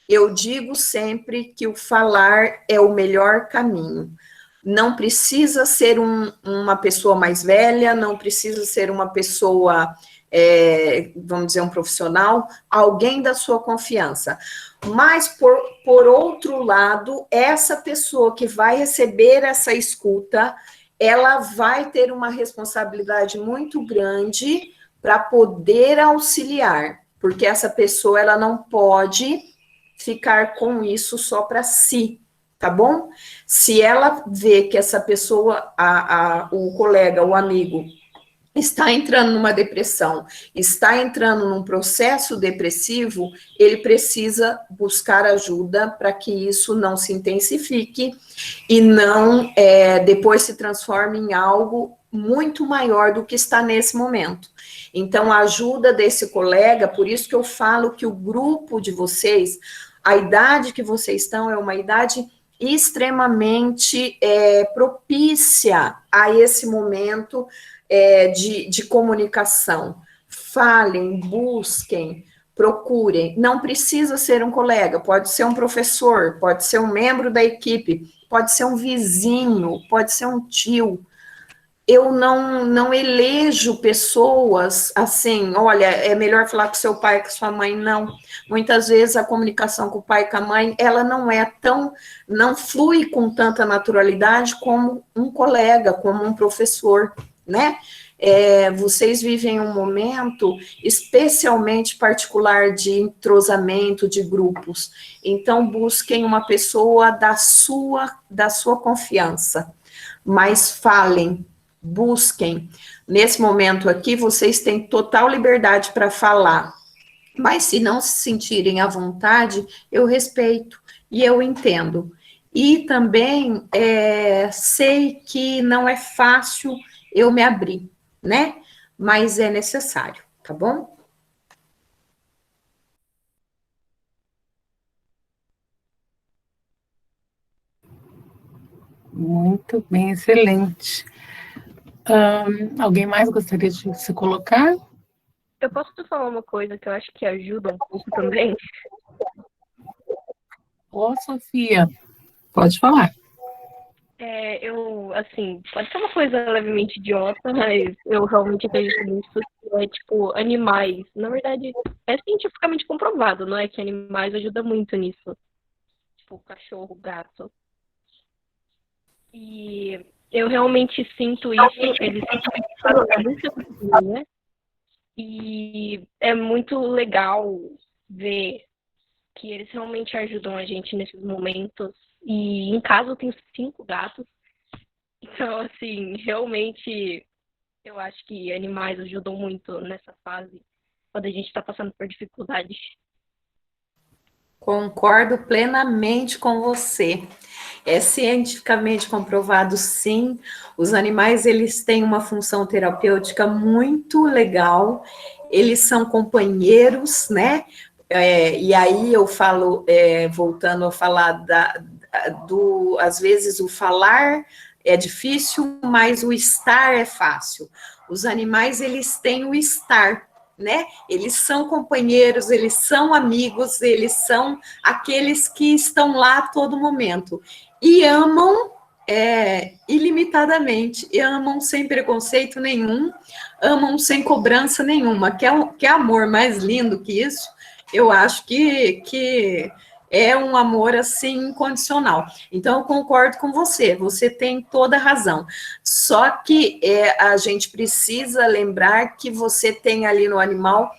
Eu digo sempre que o falar é o melhor caminho. Não precisa ser uma pessoa mais velha, não precisa ser uma pessoa, vamos dizer, um profissional, alguém da sua confiança. Mas, por outro lado, essa pessoa que vai receber essa escuta, ela vai ter uma responsabilidade muito grande para poder auxiliar, porque essa pessoa, ela não pode ficar com isso só para si, tá bom? Se ela vê que essa pessoa, o colega, o amigo, está entrando numa depressão, está entrando num processo depressivo, ele precisa buscar ajuda para que isso não se intensifique e não depois se transforme em algo muito maior do que está nesse momento. Então, a ajuda desse colega, por isso que eu falo que o grupo de vocês, a idade que vocês estão é uma idade extremamente propícia a esse momento de comunicação. Falem, busquem, procurem. Não precisa ser um colega, pode ser um professor, pode ser um membro da equipe, pode ser um vizinho, pode ser um tio. Eu não elejo pessoas assim, olha, é melhor falar com seu pai que com sua mãe, não. Muitas vezes a comunicação com o pai e com a mãe, ela não flui com tanta naturalidade como um colega, como um professor, né? Vocês vivem um momento especialmente particular de entrosamento de grupos, então busquem uma pessoa da sua confiança, mas falem, busquem. Nesse momento aqui, vocês têm total liberdade para falar, mas se não se sentirem à vontade, eu respeito e eu entendo. E também sei que não é fácil eu me abrir, né? Mas é necessário, tá bom? Muito bem, excelente. Alguém mais gostaria de se colocar? Eu posso te falar uma coisa que eu acho que ajuda um pouco também? Ô, Sofia, pode falar. Assim, pode ser uma coisa levemente idiota, mas eu realmente acredito nisso, tipo, animais. Na verdade, é cientificamente comprovado, não é? Que animais ajudam muito nisso. Tipo, cachorro, gato. E eu realmente sinto isso, eles falam muita coisa, né? E é muito legal ver que eles realmente ajudam a gente nesses momentos. E em casa eu tenho 5 gatos. Então, assim, realmente eu acho que animais ajudam muito nessa fase, quando a gente está passando por dificuldades. Concordo plenamente com você. É cientificamente comprovado, sim. Os animais, eles têm uma função terapêutica muito legal. Eles são companheiros, né? E aí eu falo, voltando a falar às vezes o falar é difícil, mas o estar é fácil. Os animais, eles têm o estar, né? Eles são companheiros, eles são amigos, eles são aqueles que estão lá a todo momento. E amam ilimitadamente, e amam sem preconceito nenhum, amam sem cobrança nenhuma. Quer amor mais lindo que isso? Eu acho que é um amor assim incondicional. Então, eu concordo com você tem toda a razão. Só que a gente precisa lembrar que você tem ali no animal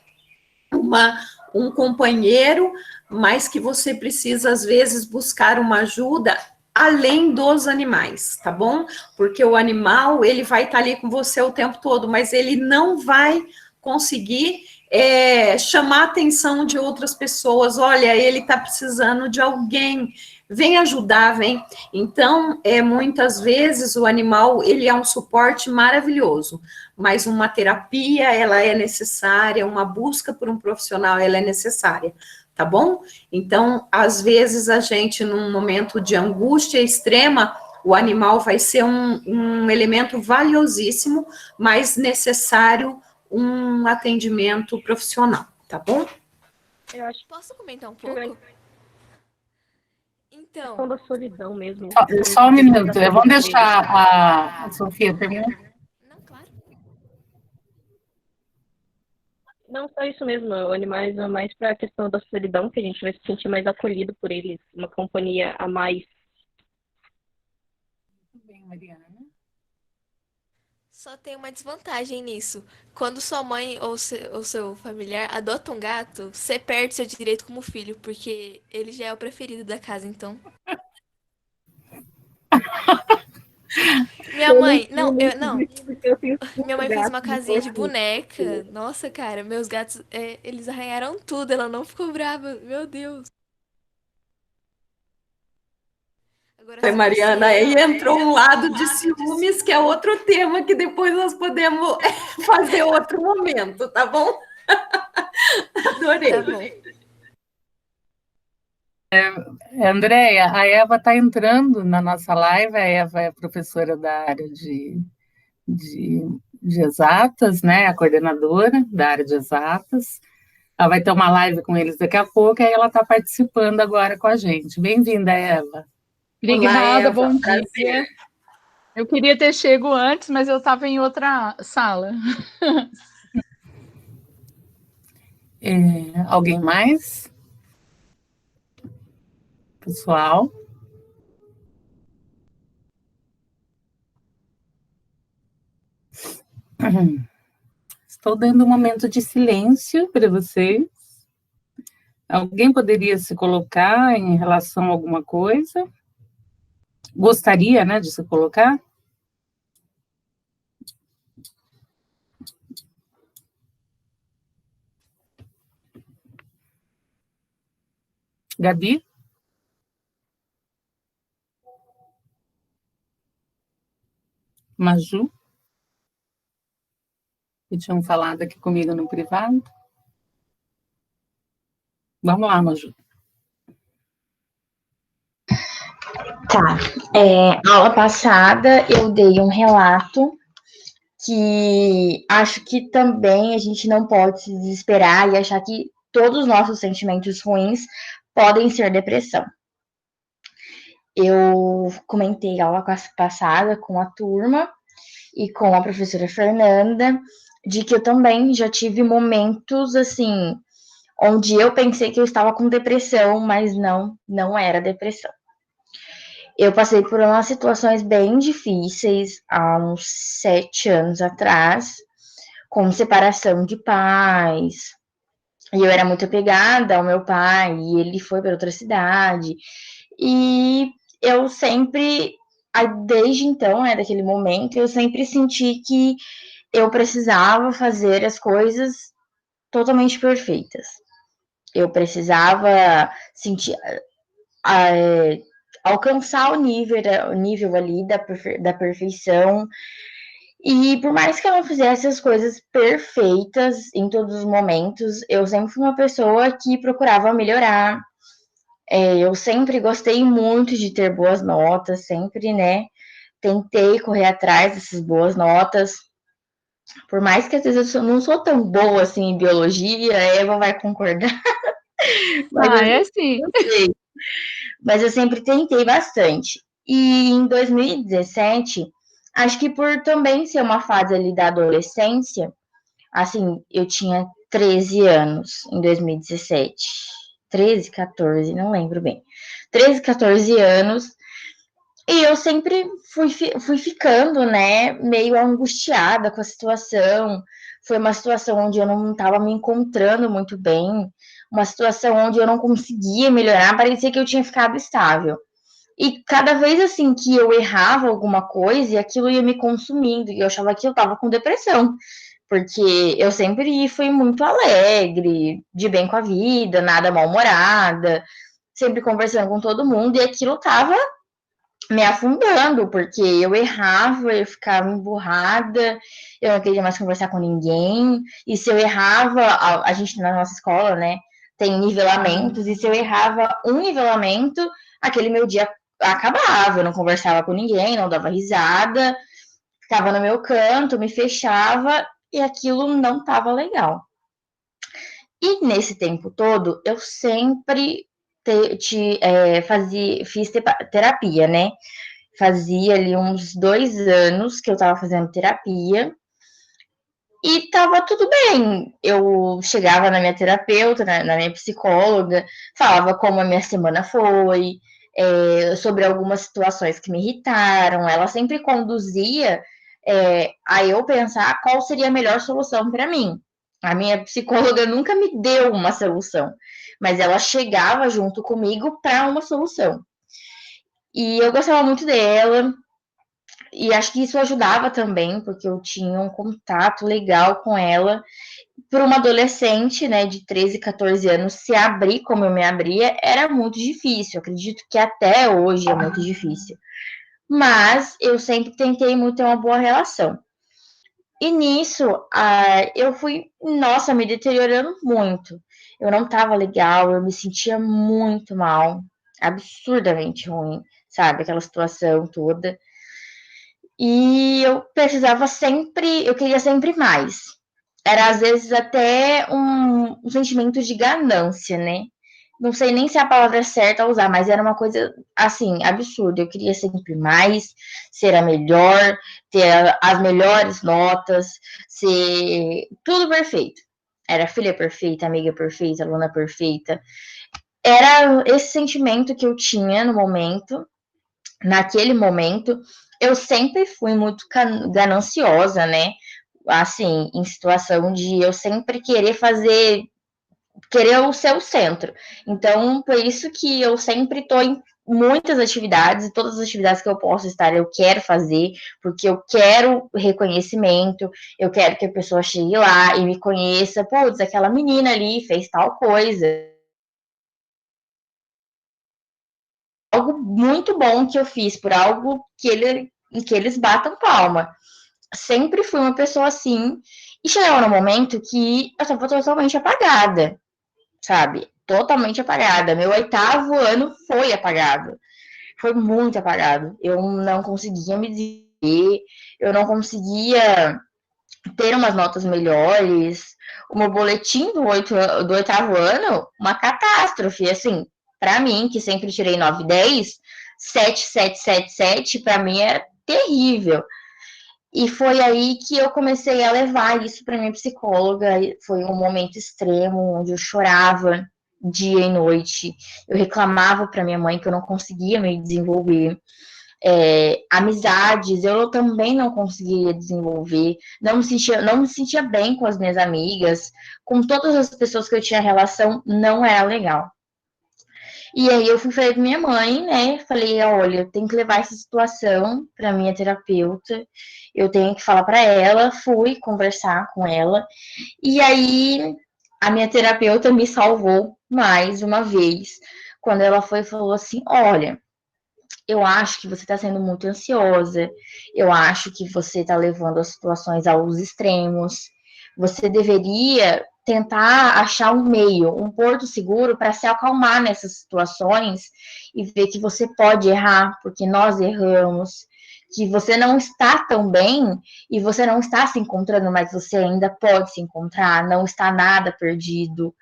um companheiro, mas que você precisa, às vezes, buscar uma ajuda além dos animais, tá bom? Porque o animal, ele vai estar ali com você o tempo todo, mas ele não vai conseguir chamar a atenção de outras pessoas. Olha, ele está precisando de alguém, vem ajudar, vem. Então, muitas vezes o animal, ele é um suporte maravilhoso, mas uma terapia, ela é necessária, uma busca por um profissional, ela é necessária, tá bom? Então, às vezes, a gente, num momento de angústia extrema, o animal vai ser um elemento valiosíssimo, mas necessário um atendimento profissional, tá bom? Eu acho Posso comentar um pouco? Então, questão da solidão mesmo. Só um minuto, vamos deixar a Sofia terminar. não, claro. Não só isso mesmo, animais é mais para a questão da solidão, que a gente vai se sentir mais acolhido por eles, uma companhia a mais. Muito bem, Mariana. Só tem uma desvantagem nisso. Quando sua mãe ou seu familiar adota um gato, você perde seu direito como filho, porque ele já é o preferido da casa, então. Minha mãe, não. Minha mãe fez uma casinha de boneca. Nossa, cara, meus gatos, eles arranharam tudo, ela não ficou brava. Meu Deus. Agora, se Mariana, você- aí entrou um lado de ciúmes, que é outro tema que depois nós podemos fazer outro momento, tá bom? Adorei. Tá bom. Andréia, a Eva está entrando na nossa live, a Eva é professora da área de exatas, né? A coordenadora da área de exatas. Ela vai ter uma live com eles daqui a pouco, e aí ela está participando agora com a gente. Bem-vinda, Eva. Obrigada, Olá, Eva, bom prazer. dia. Eu queria ter chego antes, mas eu estava em outra sala. Alguém mais? Pessoal? Estou dando um momento de silêncio para vocês. Alguém poderia se colocar em relação a alguma coisa? Gostaria, né, de se colocar? Gabi? Maju? Que tinham falado aqui comigo no privado. Vamos lá, Maju. Tá. Aula passada eu dei um relato que acho que também a gente não pode se desesperar e achar que todos os nossos sentimentos ruins podem ser depressão. Eu comentei aula passada com a turma e com a professora Fernanda de que eu também já tive momentos assim onde eu pensei que eu estava com depressão, mas não era depressão. Eu passei por umas situações bem difíceis há uns 7 anos atrás, com separação de pais. E eu era muito apegada ao meu pai, e ele foi para outra cidade. E eu sempre, desde então, né, daquele momento, eu sempre senti que eu precisava fazer as coisas totalmente perfeitas. Eu precisava sentir, alcançar o nível ali da perfeição. E por mais que eu não fizesse as coisas perfeitas em todos os momentos, eu sempre fui uma pessoa que procurava melhorar. Eu sempre gostei muito de ter boas notas, sempre, né? Tentei correr atrás dessas boas notas. Por mais que às vezes eu não sou tão boa assim em biologia, a Eva vai concordar. Mas É sim. mas eu sempre tentei bastante. E em 2017, acho que por também ser uma fase ali da adolescência, assim, eu tinha 13 anos em 2017. 13, 14, não lembro bem. 13, 14 anos. E eu sempre fui ficando, né, meio angustiada com a situação. Foi uma situação onde eu não estava me encontrando muito bem, uma situação onde eu não conseguia melhorar, parecia que eu tinha ficado estável. E cada vez assim que eu errava alguma coisa, aquilo ia me consumindo, e eu achava que eu estava com depressão, porque eu sempre fui muito alegre, de bem com a vida, nada mal-humorada, sempre conversando com todo mundo, e aquilo estava me afundando, porque eu errava, eu ficava emburrada, eu não queria mais conversar com ninguém, e se eu errava, a gente na nossa escola, né, tem nivelamentos, e se eu errava um nivelamento, aquele meu dia acabava, eu não conversava com ninguém, não dava risada, ficava no meu canto, me fechava, e aquilo não estava legal. E nesse tempo todo, eu sempre fiz terapia, né? Fazia ali uns 2 anos que eu tava fazendo terapia e tava tudo bem. Eu chegava na minha terapeuta, na minha psicóloga, falava como a minha semana foi, sobre algumas situações que me irritaram. Ela sempre conduzia a eu pensar qual seria a melhor solução para mim. A minha psicóloga nunca me deu uma solução, mas ela chegava junto comigo para uma solução. E eu gostava muito dela, e acho que isso ajudava também, porque eu tinha um contato legal com ela. Para uma adolescente, né, de 13, 14 anos, se abrir como eu me abria, era muito difícil. Acredito que até hoje é muito difícil. Mas eu sempre tentei muito ter uma boa relação. E nisso, eu fui, nossa, me deteriorando muito. Eu não estava legal, eu me sentia muito mal, absurdamente ruim, sabe? Aquela situação toda. E eu precisava sempre, eu queria sempre mais. Era às vezes até um sentimento de ganância, né? Não sei nem se é a palavra certa a usar, mas era uma coisa assim, absurda. Eu queria sempre mais, ser a melhor, ter as melhores notas, ser tudo perfeito. Era filha perfeita, amiga perfeita, aluna perfeita. Era esse sentimento que eu tinha no momento, naquele momento. Eu sempre fui muito gananciosa, né? Assim, em situação de eu sempre querer ser o centro. Então, por isso que eu sempre estou em muitas atividades, e todas as atividades que eu posso estar, eu quero fazer, porque eu quero reconhecimento, eu quero que a pessoa chegue lá e me conheça, putz, aquela menina ali fez tal coisa. Algo muito bom que eu fiz, por algo que eles batam palma. Sempre fui uma pessoa assim, e chegava no momento que eu estava totalmente apagada, sabe? Totalmente apagada. Meu 8º ano foi apagado. Foi muito apagado. Eu não conseguia me dizer, eu não conseguia ter umas notas melhores. O meu boletim do oitavo ano, uma catástrofe, assim, para mim, que sempre tirei 9, 10, 7, 7, 7, 7, para mim é terrível. E foi aí que eu comecei a levar isso para minha psicóloga. Foi um momento extremo, onde eu chorava dia e noite. Eu reclamava para minha mãe que eu não conseguia me desenvolver. Amizades, eu também não conseguia desenvolver. Não me sentia bem com as minhas amigas. Com todas as pessoas que eu tinha relação, não era legal. E aí eu fui falei com minha mãe, né? Falei, olha, eu tenho que levar essa situação para minha terapeuta. Eu tenho que falar para ela. Fui conversar com ela. E aí a minha terapeuta me salvou mais uma vez, quando ela foi e falou assim: olha, eu acho que você está sendo muito ansiosa, eu acho que você está levando as situações aos extremos. Você deveria tentar achar um meio, um porto seguro para se acalmar nessas situações e ver que você pode errar, porque nós erramos, que você não está tão bem e você não está se encontrando, mas você ainda pode se encontrar, não está nada perdido.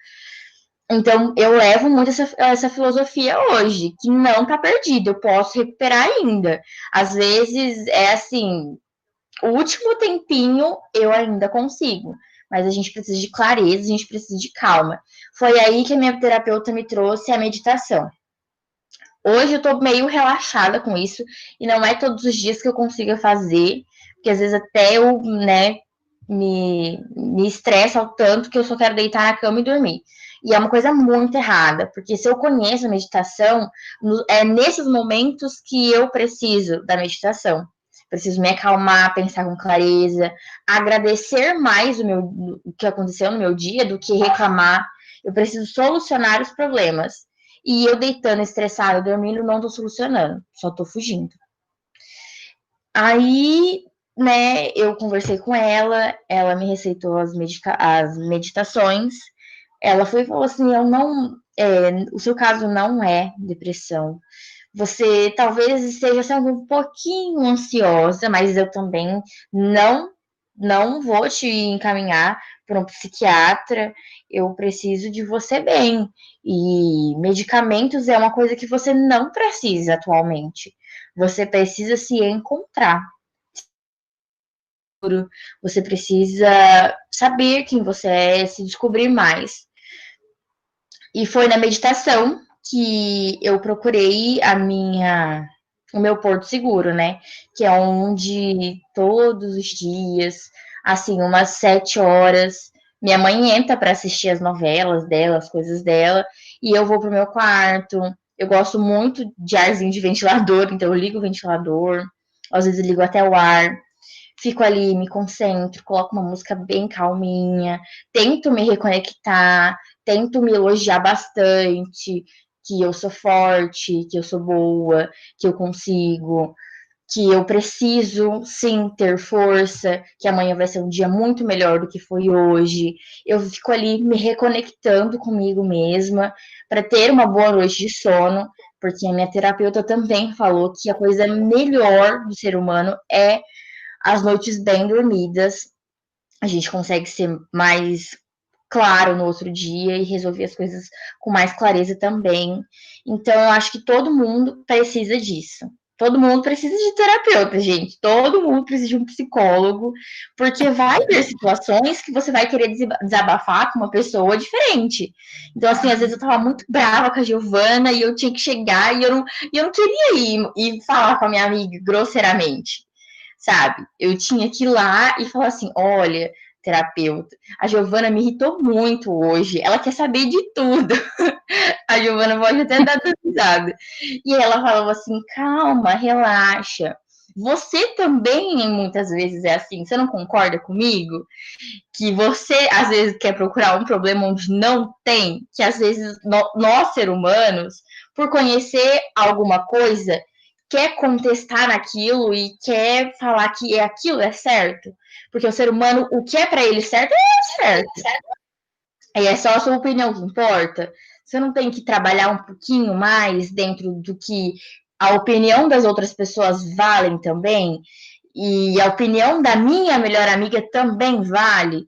Então, eu levo muito essa filosofia hoje, que não tá perdido, eu posso recuperar ainda. Às vezes, é assim, o último tempinho eu ainda consigo, mas a gente precisa de clareza, a gente precisa de calma. Foi aí que a minha terapeuta me trouxe a meditação. Hoje eu tô meio relaxada com isso, e não é todos os dias que eu consiga fazer, porque às vezes até eu, né, me estressa ao tanto que eu só quero deitar na cama e dormir. E é uma coisa muito errada, porque se eu conheço a meditação, é nesses momentos que eu preciso da meditação. Preciso me acalmar, pensar com clareza, agradecer mais o que aconteceu no meu dia do que reclamar. Eu preciso solucionar os problemas. E eu deitando, estressada, dormindo, não tô solucionando, só tô fugindo. Aí, né, eu conversei com ela me receitou as meditações. Ela foi e falou assim: eu não, o seu caso não é depressão. Você talvez esteja sendo um pouquinho ansiosa, mas eu também não não vou te encaminhar para um psiquiatra. Eu preciso de você bem. E medicamentos é uma coisa que você não precisa atualmente. Você precisa se encontrar. Você precisa saber quem você é, se descobrir mais. E foi na meditação que eu procurei o meu porto seguro, né? Que é onde todos os dias, assim, umas 7 horas, minha mãe entra para assistir as novelas dela, as coisas dela, e eu vou pro meu quarto. Eu gosto muito de arzinho de ventilador, então eu ligo o ventilador, às vezes eu ligo até o ar, fico ali, me concentro, coloco uma música bem calminha, tento me reconectar, tento me elogiar bastante, que eu sou forte, que eu sou boa, que eu consigo, que eu preciso sim ter força, que amanhã vai ser um dia muito melhor do que foi hoje. Eu fico ali me reconectando comigo mesma para ter uma boa noite de sono, porque a minha terapeuta também falou que a coisa melhor do ser humano é as noites bem dormidas. A gente consegue ser mais claro no outro dia e resolver as coisas com mais clareza também. Então, eu acho que todo mundo precisa disso. Todo mundo precisa de terapeuta, gente. Todo mundo precisa de um psicólogo, porque vai ter situações que você vai querer desabafar com uma pessoa diferente. Então, assim, às vezes eu tava muito brava com a Giovana e eu tinha que chegar e eu não queria ir e falar com a minha amiga grosseiramente, sabe? Eu tinha que ir lá e falar assim: olha, terapeuta, a Giovana me irritou muito hoje, ela quer saber de tudo. A Giovana pode até dar risada. E ela falava assim: calma, relaxa. Você também muitas vezes é assim, você não concorda comigo? Que você às vezes quer procurar um problema onde não tem, que às vezes nós, seres humanos, por conhecer alguma coisa, quer contestar naquilo e quer falar que aquilo é certo, porque o ser humano, o que é para ele certo é certo. E é só a sua opinião que importa. Você não tem que trabalhar um pouquinho mais dentro do que a opinião das outras pessoas valem também. e a opinião da minha melhor amiga também vale.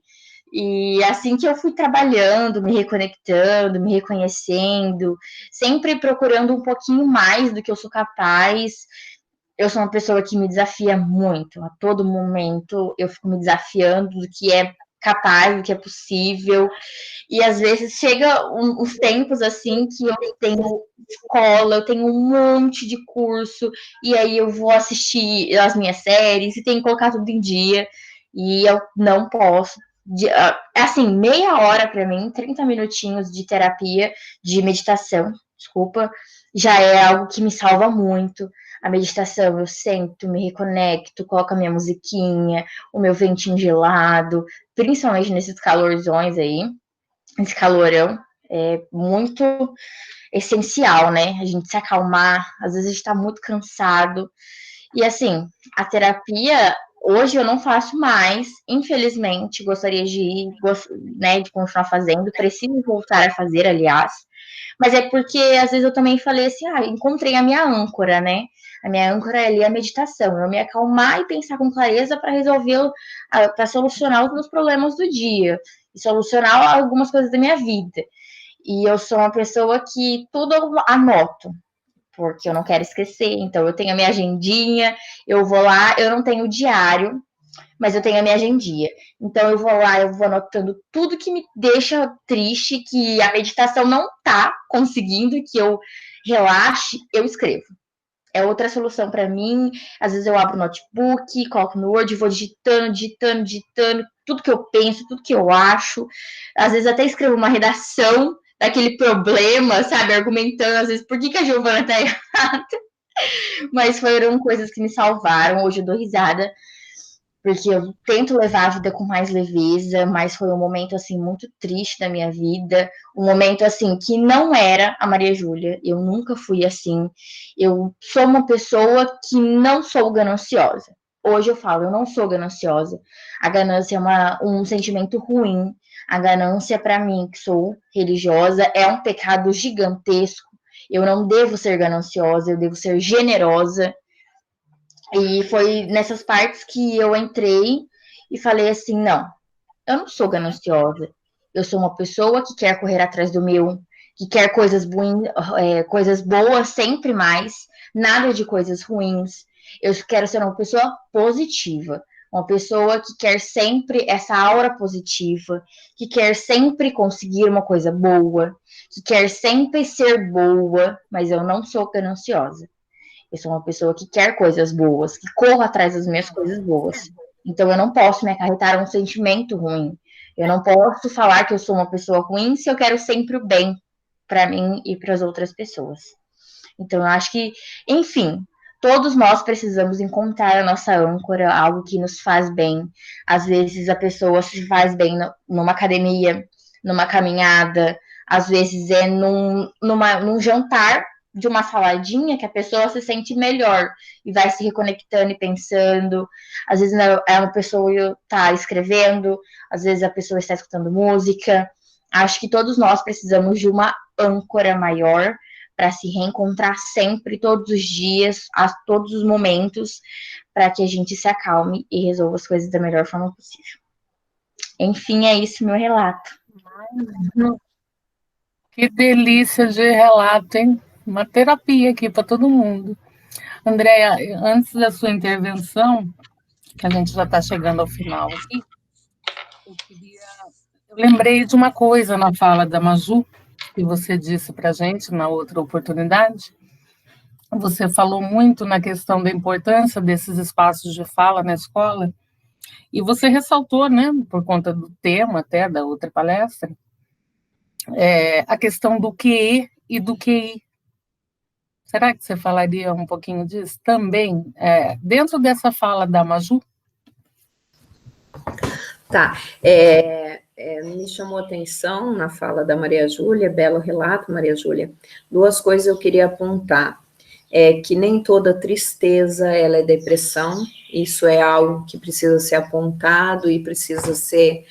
E assim que eu fui trabalhando, me reconectando, me reconhecendo, sempre procurando um pouquinho mais do que eu sou capaz. Eu sou uma pessoa que me desafia muito, a todo momento eu fico me desafiando do que é capaz, do que é possível. E às vezes chega uns tempos assim que eu tenho escola, eu tenho um monte de curso, e aí eu vou assistir as minhas séries e tenho que colocar tudo em dia, e eu não posso. Assim, meia hora para mim, 30 minutinhos de terapia, de meditação, desculpa, já é algo que me salva muito. A meditação, eu sento, me reconecto, coloco a minha musiquinha, o meu ventinho gelado, principalmente nesses calorzões aí, esse calorão, é muito essencial, né? A gente se acalmar, às vezes a gente tá muito cansado. E assim, a terapia, hoje eu não faço mais, infelizmente, gostaria de ir, né, de continuar fazendo, preciso voltar a fazer, aliás, mas é porque às vezes eu também falei assim, encontrei a minha âncora, né? A minha âncora é ali a meditação, eu me acalmar e pensar com clareza para resolver, para solucionar os meus problemas do dia, e solucionar algumas coisas da minha vida. E eu sou uma pessoa que tudo eu anoto, porque eu não quero esquecer. Então, eu tenho a minha agendinha, eu vou lá, eu não tenho diário, mas eu tenho a minha agendinha. Então, eu vou lá, eu vou anotando tudo que me deixa triste, que a meditação não tá conseguindo que eu relaxe, eu escrevo. É outra solução para mim. Às vezes eu abro o notebook, coloco no Word, vou digitando tudo que eu penso, tudo que eu acho. Às vezes até escrevo uma redação daquele problema, sabe? Argumentando, às vezes, por que a Giovana tá errada. Mas foram coisas que me salvaram. Hoje eu dou risada, porque eu tento levar a vida com mais leveza, mas foi um momento, assim, muito triste da minha vida, um momento, assim, que não era a Maria Júlia, eu nunca fui assim, eu sou uma pessoa que não sou gananciosa. Hoje eu falo, eu não sou gananciosa. A ganância é um sentimento ruim. A ganância, para mim, que sou religiosa, é um pecado gigantesco. Eu não devo ser gananciosa, eu devo ser generosa. E foi nessas partes que eu entrei e falei assim, não, eu não sou gananciosa. Eu sou uma pessoa que quer correr atrás do meu, que quer coisas boas sempre mais, nada de coisas ruins. Eu quero ser uma pessoa positiva, uma pessoa que quer sempre essa aura positiva, que quer sempre conseguir uma coisa boa, que quer sempre ser boa, mas eu não sou gananciosa. Eu sou uma pessoa que quer coisas boas, que corro atrás das minhas coisas boas. Então eu não posso me acarretar um sentimento ruim. Eu não posso falar que eu sou uma pessoa ruim se eu quero sempre o bem para mim e para as outras pessoas. Então eu acho que, enfim, todos nós precisamos encontrar a nossa âncora, algo que nos faz bem. Às vezes a pessoa se faz bem numa academia, numa caminhada, às vezes é num jantar de uma saladinha que a pessoa se sente melhor e vai se reconectando e pensando. Às vezes é uma pessoa está escrevendo, às vezes a pessoa está escutando música. Acho que todos nós precisamos de uma âncora maior para se reencontrar sempre, todos os dias, a todos os momentos, para que a gente se acalme e resolva as coisas da melhor forma possível. Enfim, é isso meu relato. Que delícia de relato, hein? Uma terapia aqui para todo mundo. Andréia, antes da sua intervenção, que a gente já está chegando ao final aqui, eu lembrei de uma coisa na fala da Maju, que você disse para a gente na outra oportunidade. Você falou muito na questão da importância desses espaços de fala na escola, e você ressaltou, né, por conta do tema até da outra palestra, a questão do QE e do QI. Será que você falaria um pouquinho disso também, dentro dessa fala da Maju? Tá, me chamou a atenção na fala da Maria Júlia, belo relato, Maria Júlia. Duas coisas eu queria apontar, que nem toda tristeza ela é depressão, isso é algo que precisa ser apontado e precisa ser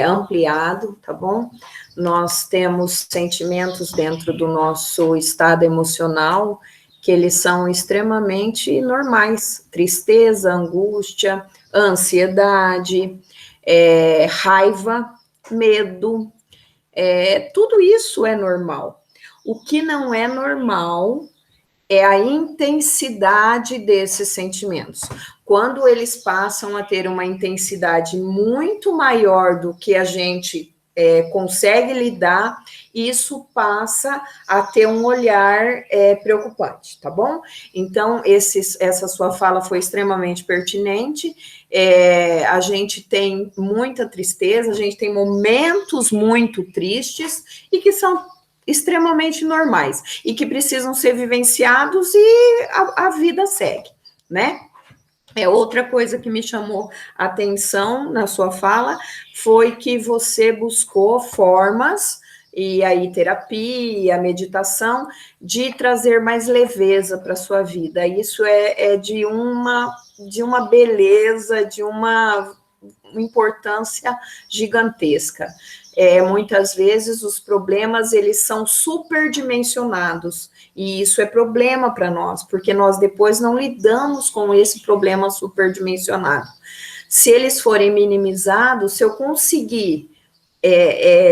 ampliado, tá bom? Nós temos sentimentos dentro do nosso estado emocional que eles são extremamente normais: tristeza, angústia, ansiedade, raiva, medo, tudo isso é normal. O que não é normal é a intensidade desses sentimentos. Quando eles passam a ter uma intensidade muito maior do que a gente consegue lidar, isso passa a ter um olhar preocupante, tá bom? Então, essa sua fala foi extremamente pertinente. A gente tem muita tristeza, a gente tem momentos muito tristes e que são extremamente normais e que precisam ser vivenciados e a vida segue, né? Outra coisa que me chamou a atenção na sua fala foi que você buscou formas, e aí terapia, meditação, de trazer mais leveza para a sua vida. Isso é de uma beleza, de uma importância gigantesca. Muitas vezes os problemas, eles são superdimensionados, e isso é problema para nós, porque nós depois não lidamos com esse problema superdimensionado. Se eles forem minimizados, se eu conseguir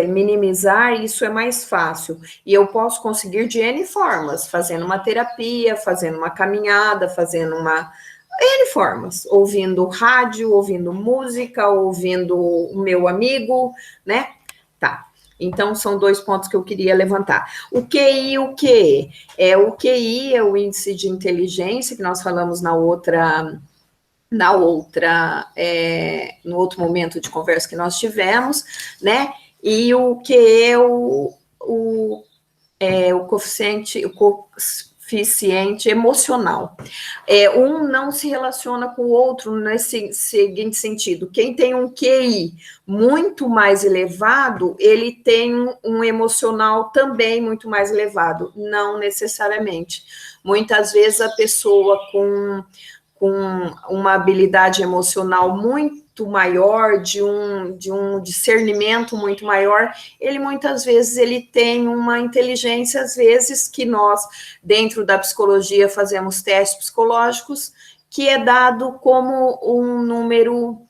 minimizar, isso é mais fácil, e eu posso conseguir de N formas, fazendo uma terapia, fazendo uma caminhada, fazendo N formas, ouvindo rádio, ouvindo música, ouvindo o meu amigo, né? Tá. Então, são 2 pontos que eu queria levantar. O QI e o QE. O QI é o índice de inteligência, que nós falamos no outro momento de conversa que nós tivemos, né? E o QE é o coeficiente emocional. Um não se relaciona com o outro nesse seguinte sentido: quem tem um QI muito mais elevado, ele tem um emocional também muito mais elevado. Não necessariamente. Muitas vezes a pessoa com uma habilidade emocional muito maior, de um discernimento muito maior, ele muitas vezes ele tem uma inteligência, às vezes, que nós, dentro da psicologia, fazemos testes psicológicos, que é dado como um número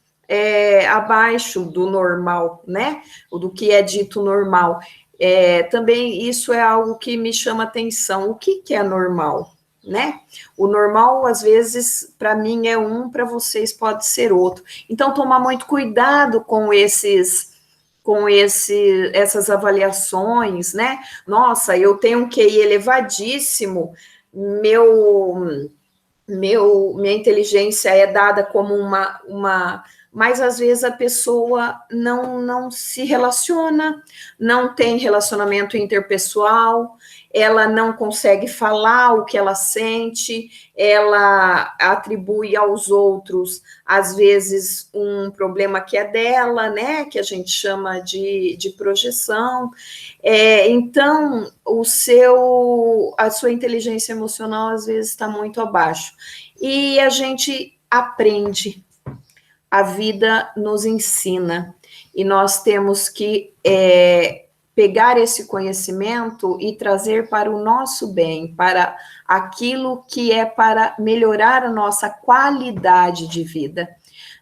abaixo do normal, né? Do que é dito normal. Também isso é algo que me chama atenção. O que é normal? Né? O normal, às vezes, para mim é um, para vocês pode ser outro. Então, tomar muito cuidado com essas avaliações, né? Nossa, eu tenho um QI elevadíssimo, minha inteligência é dada como mas às vezes a pessoa não se relaciona, não tem relacionamento interpessoal, ela não consegue falar o que ela sente, ela atribui aos outros, às vezes, um problema que é dela, né, que a gente chama de projeção. Então, a sua inteligência emocional, às vezes, está muito abaixo. E a gente aprende, a vida nos ensina, e nós temos que pegar esse conhecimento e trazer para o nosso bem, para aquilo que é para melhorar a nossa qualidade de vida,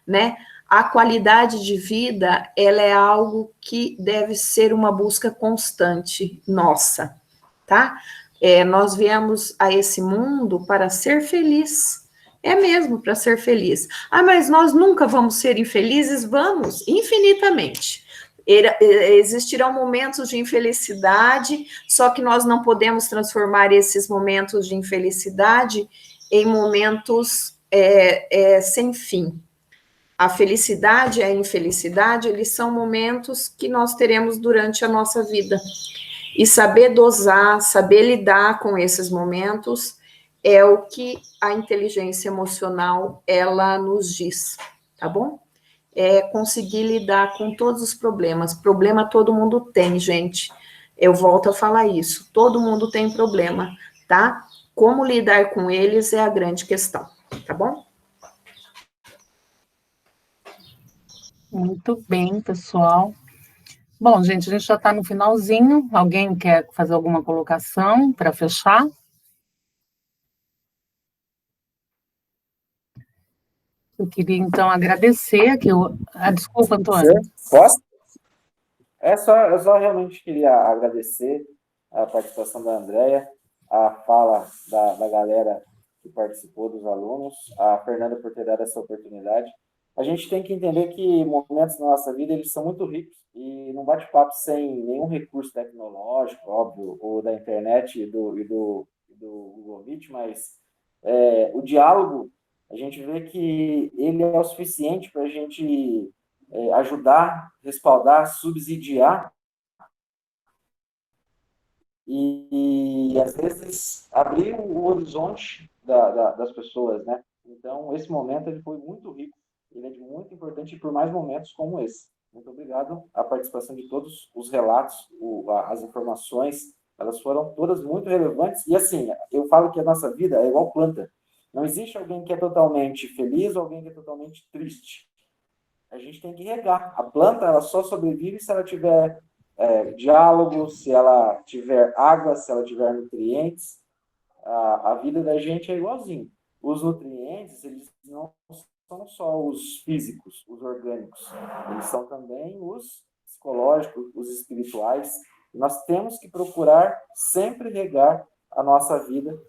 né? A qualidade de vida, ela é algo que deve ser uma busca constante nossa, tá? Nós viemos a esse mundo para ser feliz. Mesmo, para ser feliz. Mas nós nunca vamos ser infelizes? Vamos, infinitamente. Existirão momentos de infelicidade, só que nós não podemos transformar esses momentos de infelicidade em momentos sem fim. A felicidade e a infelicidade, eles são momentos que nós teremos durante a nossa vida. E saber dosar, saber lidar com esses momentos é o que a inteligência emocional, ela nos diz, tá bom? Conseguir lidar com todos os problemas. Problema todo mundo tem, gente. Eu volto a falar isso. Todo mundo tem problema, tá? Como lidar com eles é a grande questão, tá bom? Muito bem, pessoal. Bom, gente, a gente já está no finalzinho. Alguém quer fazer alguma colocação para fechar? Eu queria, então, agradecer que eu... desculpa, Antônio. Posso? Eu só realmente queria agradecer a participação da Andréia, a fala da galera que participou, dos alunos, a Fernanda por ter dado essa oportunidade. A gente tem que entender que momentos na nossa vida, eles são muito ricos, e num bate-papo sem nenhum recurso tecnológico, óbvio, ou da internet e do Google Meet, mas o diálogo, a gente vê que ele é o suficiente para a gente ajudar, respaldar, subsidiar e às vezes, abrir o horizonte das pessoas, né? Então, esse momento ele foi muito rico, ele é de muito importante por mais momentos como esse. Muito obrigado à participação de todos os relatos, as informações, elas foram todas muito relevantes. E assim, eu falo que a nossa vida é igual planta. Não existe alguém que é totalmente feliz ou alguém que é totalmente triste. A gente tem que regar. A planta, ela só sobrevive se ela tiver diálogo, se ela tiver água, se ela tiver nutrientes. A vida da gente é igualzinho. Os nutrientes, eles não são só os físicos, os orgânicos. Eles são também os psicológicos, os espirituais. Nós temos que procurar sempre regar a nossa vida,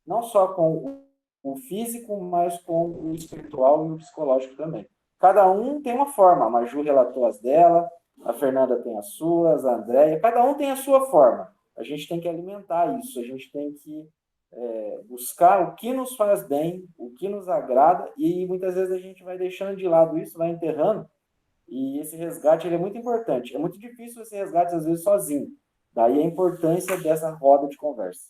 não só com o físico, mas com o espiritual e o psicológico também. Cada um tem uma forma. A Maju relatou as dela, a Fernanda tem as suas, a Andréia, cada um tem a sua forma. A gente tem que alimentar isso, a gente tem que buscar o que nos faz bem, o que nos agrada, e muitas vezes a gente vai deixando de lado isso, vai enterrando, e esse resgate ele é muito importante. É muito difícil esse resgate, às vezes, sozinho. Daí a importância dessa roda de conversa.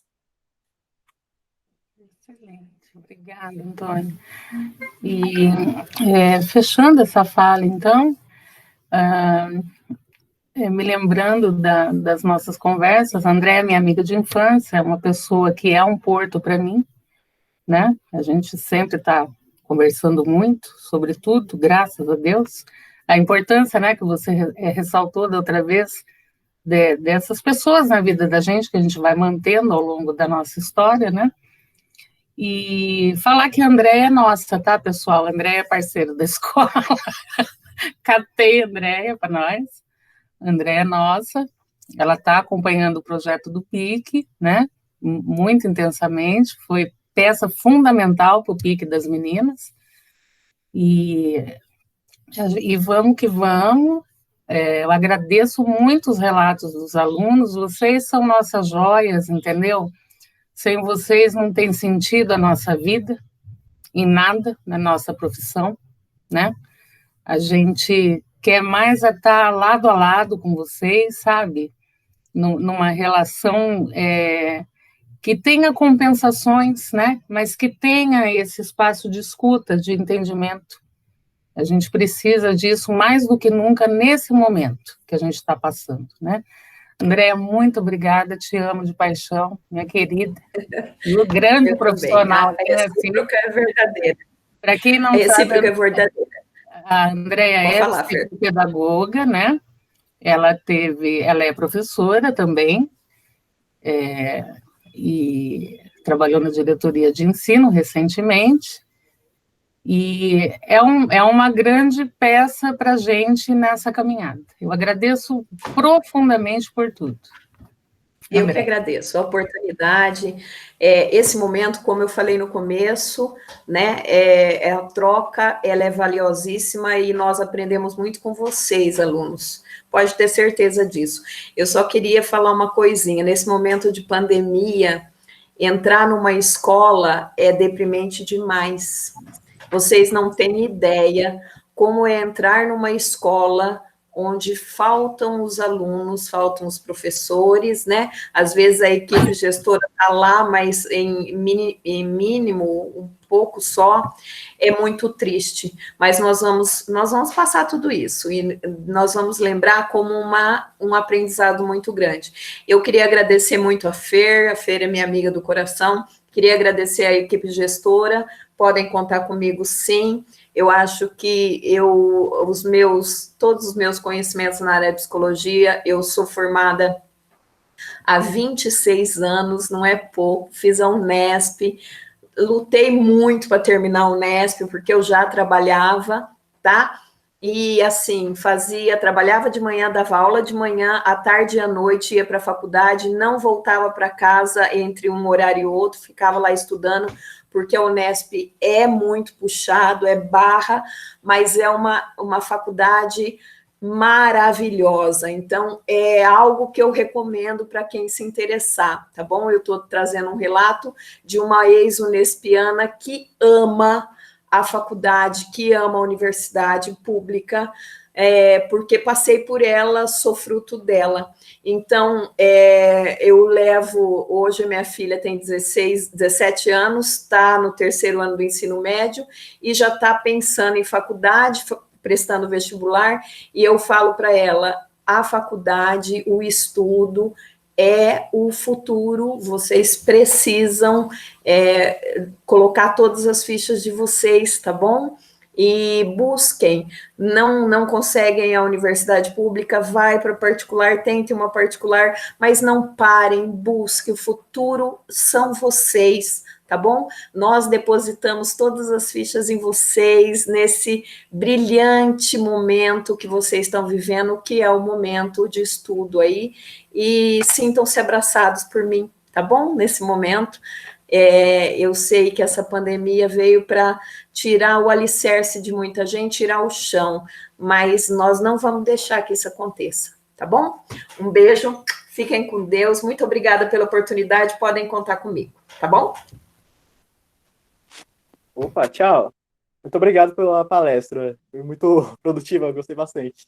Excelente, obrigada, Antônio. E fechando essa fala, então, me lembrando das nossas conversas, a Andréia é minha amiga de infância, é uma pessoa que é um porto para mim, né? A gente sempre está conversando muito sobre tudo, graças a Deus. A importância, né, que você ressaltou da outra vez, dessas pessoas na vida da gente, que a gente vai mantendo ao longo da nossa história, né? E falar que a Andréia é nossa, tá, pessoal? A Andréia é parceira da escola. Catei a Andréia para nós. A Andréia é nossa. Ela está acompanhando o projeto do PIC, né? Muito intensamente. Foi peça fundamental para o PIC das meninas. E vamos que vamos. Eu agradeço muito os relatos dos alunos. Vocês são nossas joias, entendeu? Sem vocês não tem sentido a nossa vida, em nada, na nossa profissão, né? A gente quer mais estar lado a lado com vocês, sabe? Numa relação que tenha compensações, né? Mas que tenha esse espaço de escuta, de entendimento. A gente precisa disso mais do que nunca nesse momento que a gente está passando, né? Andréia, muito obrigada, te amo de paixão, minha querida. E o grande profissional. A recíproca é verdadeira. Para quem não sabe, recíproca é verdadeira. A Andréia é pedagoga, né? Ela é professora também, e trabalhou na diretoria de ensino recentemente, e é uma grande peça para a gente nessa caminhada. Eu agradeço profundamente por tudo. Eu que agradeço a oportunidade, esse momento, como eu falei no começo, né, a troca, ela é valiosíssima e nós aprendemos muito com vocês, alunos, pode ter certeza disso. Eu só queria falar uma coisinha, nesse momento de pandemia, entrar numa escola é deprimente demais. Vocês não têm ideia como é entrar numa escola onde faltam os alunos, faltam os professores, né? Às vezes a equipe gestora está lá, mas em mínimo, um pouco só, é muito triste. Mas nós vamos passar tudo isso, e nós vamos lembrar como um aprendizado muito grande. Eu queria agradecer muito a Fer é minha amiga do coração, queria agradecer a equipe gestora, podem contar comigo sim. Eu acho que todos os meus conhecimentos na área de psicologia, eu sou formada há 26 anos, não é pouco, fiz a Unesp, lutei muito para terminar o Unesp, porque eu já trabalhava, tá? E assim, trabalhava de manhã, dava aula de manhã, à tarde e à noite ia para a faculdade, não voltava para casa entre um horário e outro, ficava lá estudando, porque a Unesp é muito puxado, é barra, mas é uma faculdade maravilhosa. Então, é algo que eu recomendo para quem se interessar, tá bom? Eu estou trazendo um relato de uma ex-unespiana que ama a faculdade, que ama a universidade pública, porque passei por ela, sou fruto dela. Então, eu levo, hoje minha filha tem 17 anos, está no 3º ano do ensino médio, e já está pensando em faculdade, prestando vestibular, e eu falo para ela, a faculdade, o estudo é o futuro, vocês precisam colocar todas as fichas de vocês, tá bom? E busquem, não conseguem a universidade pública, vai para particular, tente uma particular, mas não parem, busquem, o futuro são vocês, tá bom? Nós depositamos todas as fichas em vocês, nesse brilhante momento que vocês estão vivendo, que é o momento de estudo aí, e sintam-se abraçados por mim, tá bom? Nesse momento, eu sei que essa pandemia veio para tirar o alicerce de muita gente, tirar o chão, mas nós não vamos deixar que isso aconteça, tá bom? Um beijo, fiquem com Deus, muito obrigada pela oportunidade, podem contar comigo, tá bom? Opa, tchau. Muito obrigado pela palestra. Foi muito produtiva, eu gostei bastante.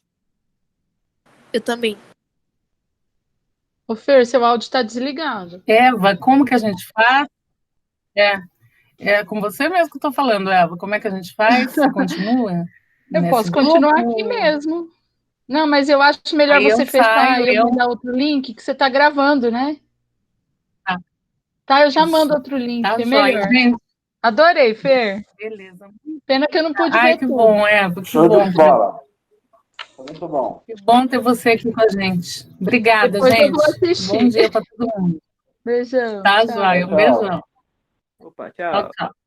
Eu também. Ô, Fer, seu áudio está desligado. Eva, como que a gente faz? É com você mesmo que eu estou falando, Eva. Como é que a gente faz? Você continua? Eu posso continuar aqui mesmo. Não, mas eu acho melhor Aí você eu fechar saio, e eu mandar outro link, que você está gravando, né? Tá, eu já mando outro link, Tá é joia, melhor. gente. Adorei, Fer. Beleza. Pena que eu não pude Ai, ver que tudo. bom, Eva. Que Show bom. de bola. Foi muito bom. Que bom ter você aqui com a gente. Obrigada, Depois eu vou gente. assistir. Bom dia para todo mundo. Beijão. Tá Tchau. joia. Um Tchau. beijão. Opa, Tchau, tchau. tchau.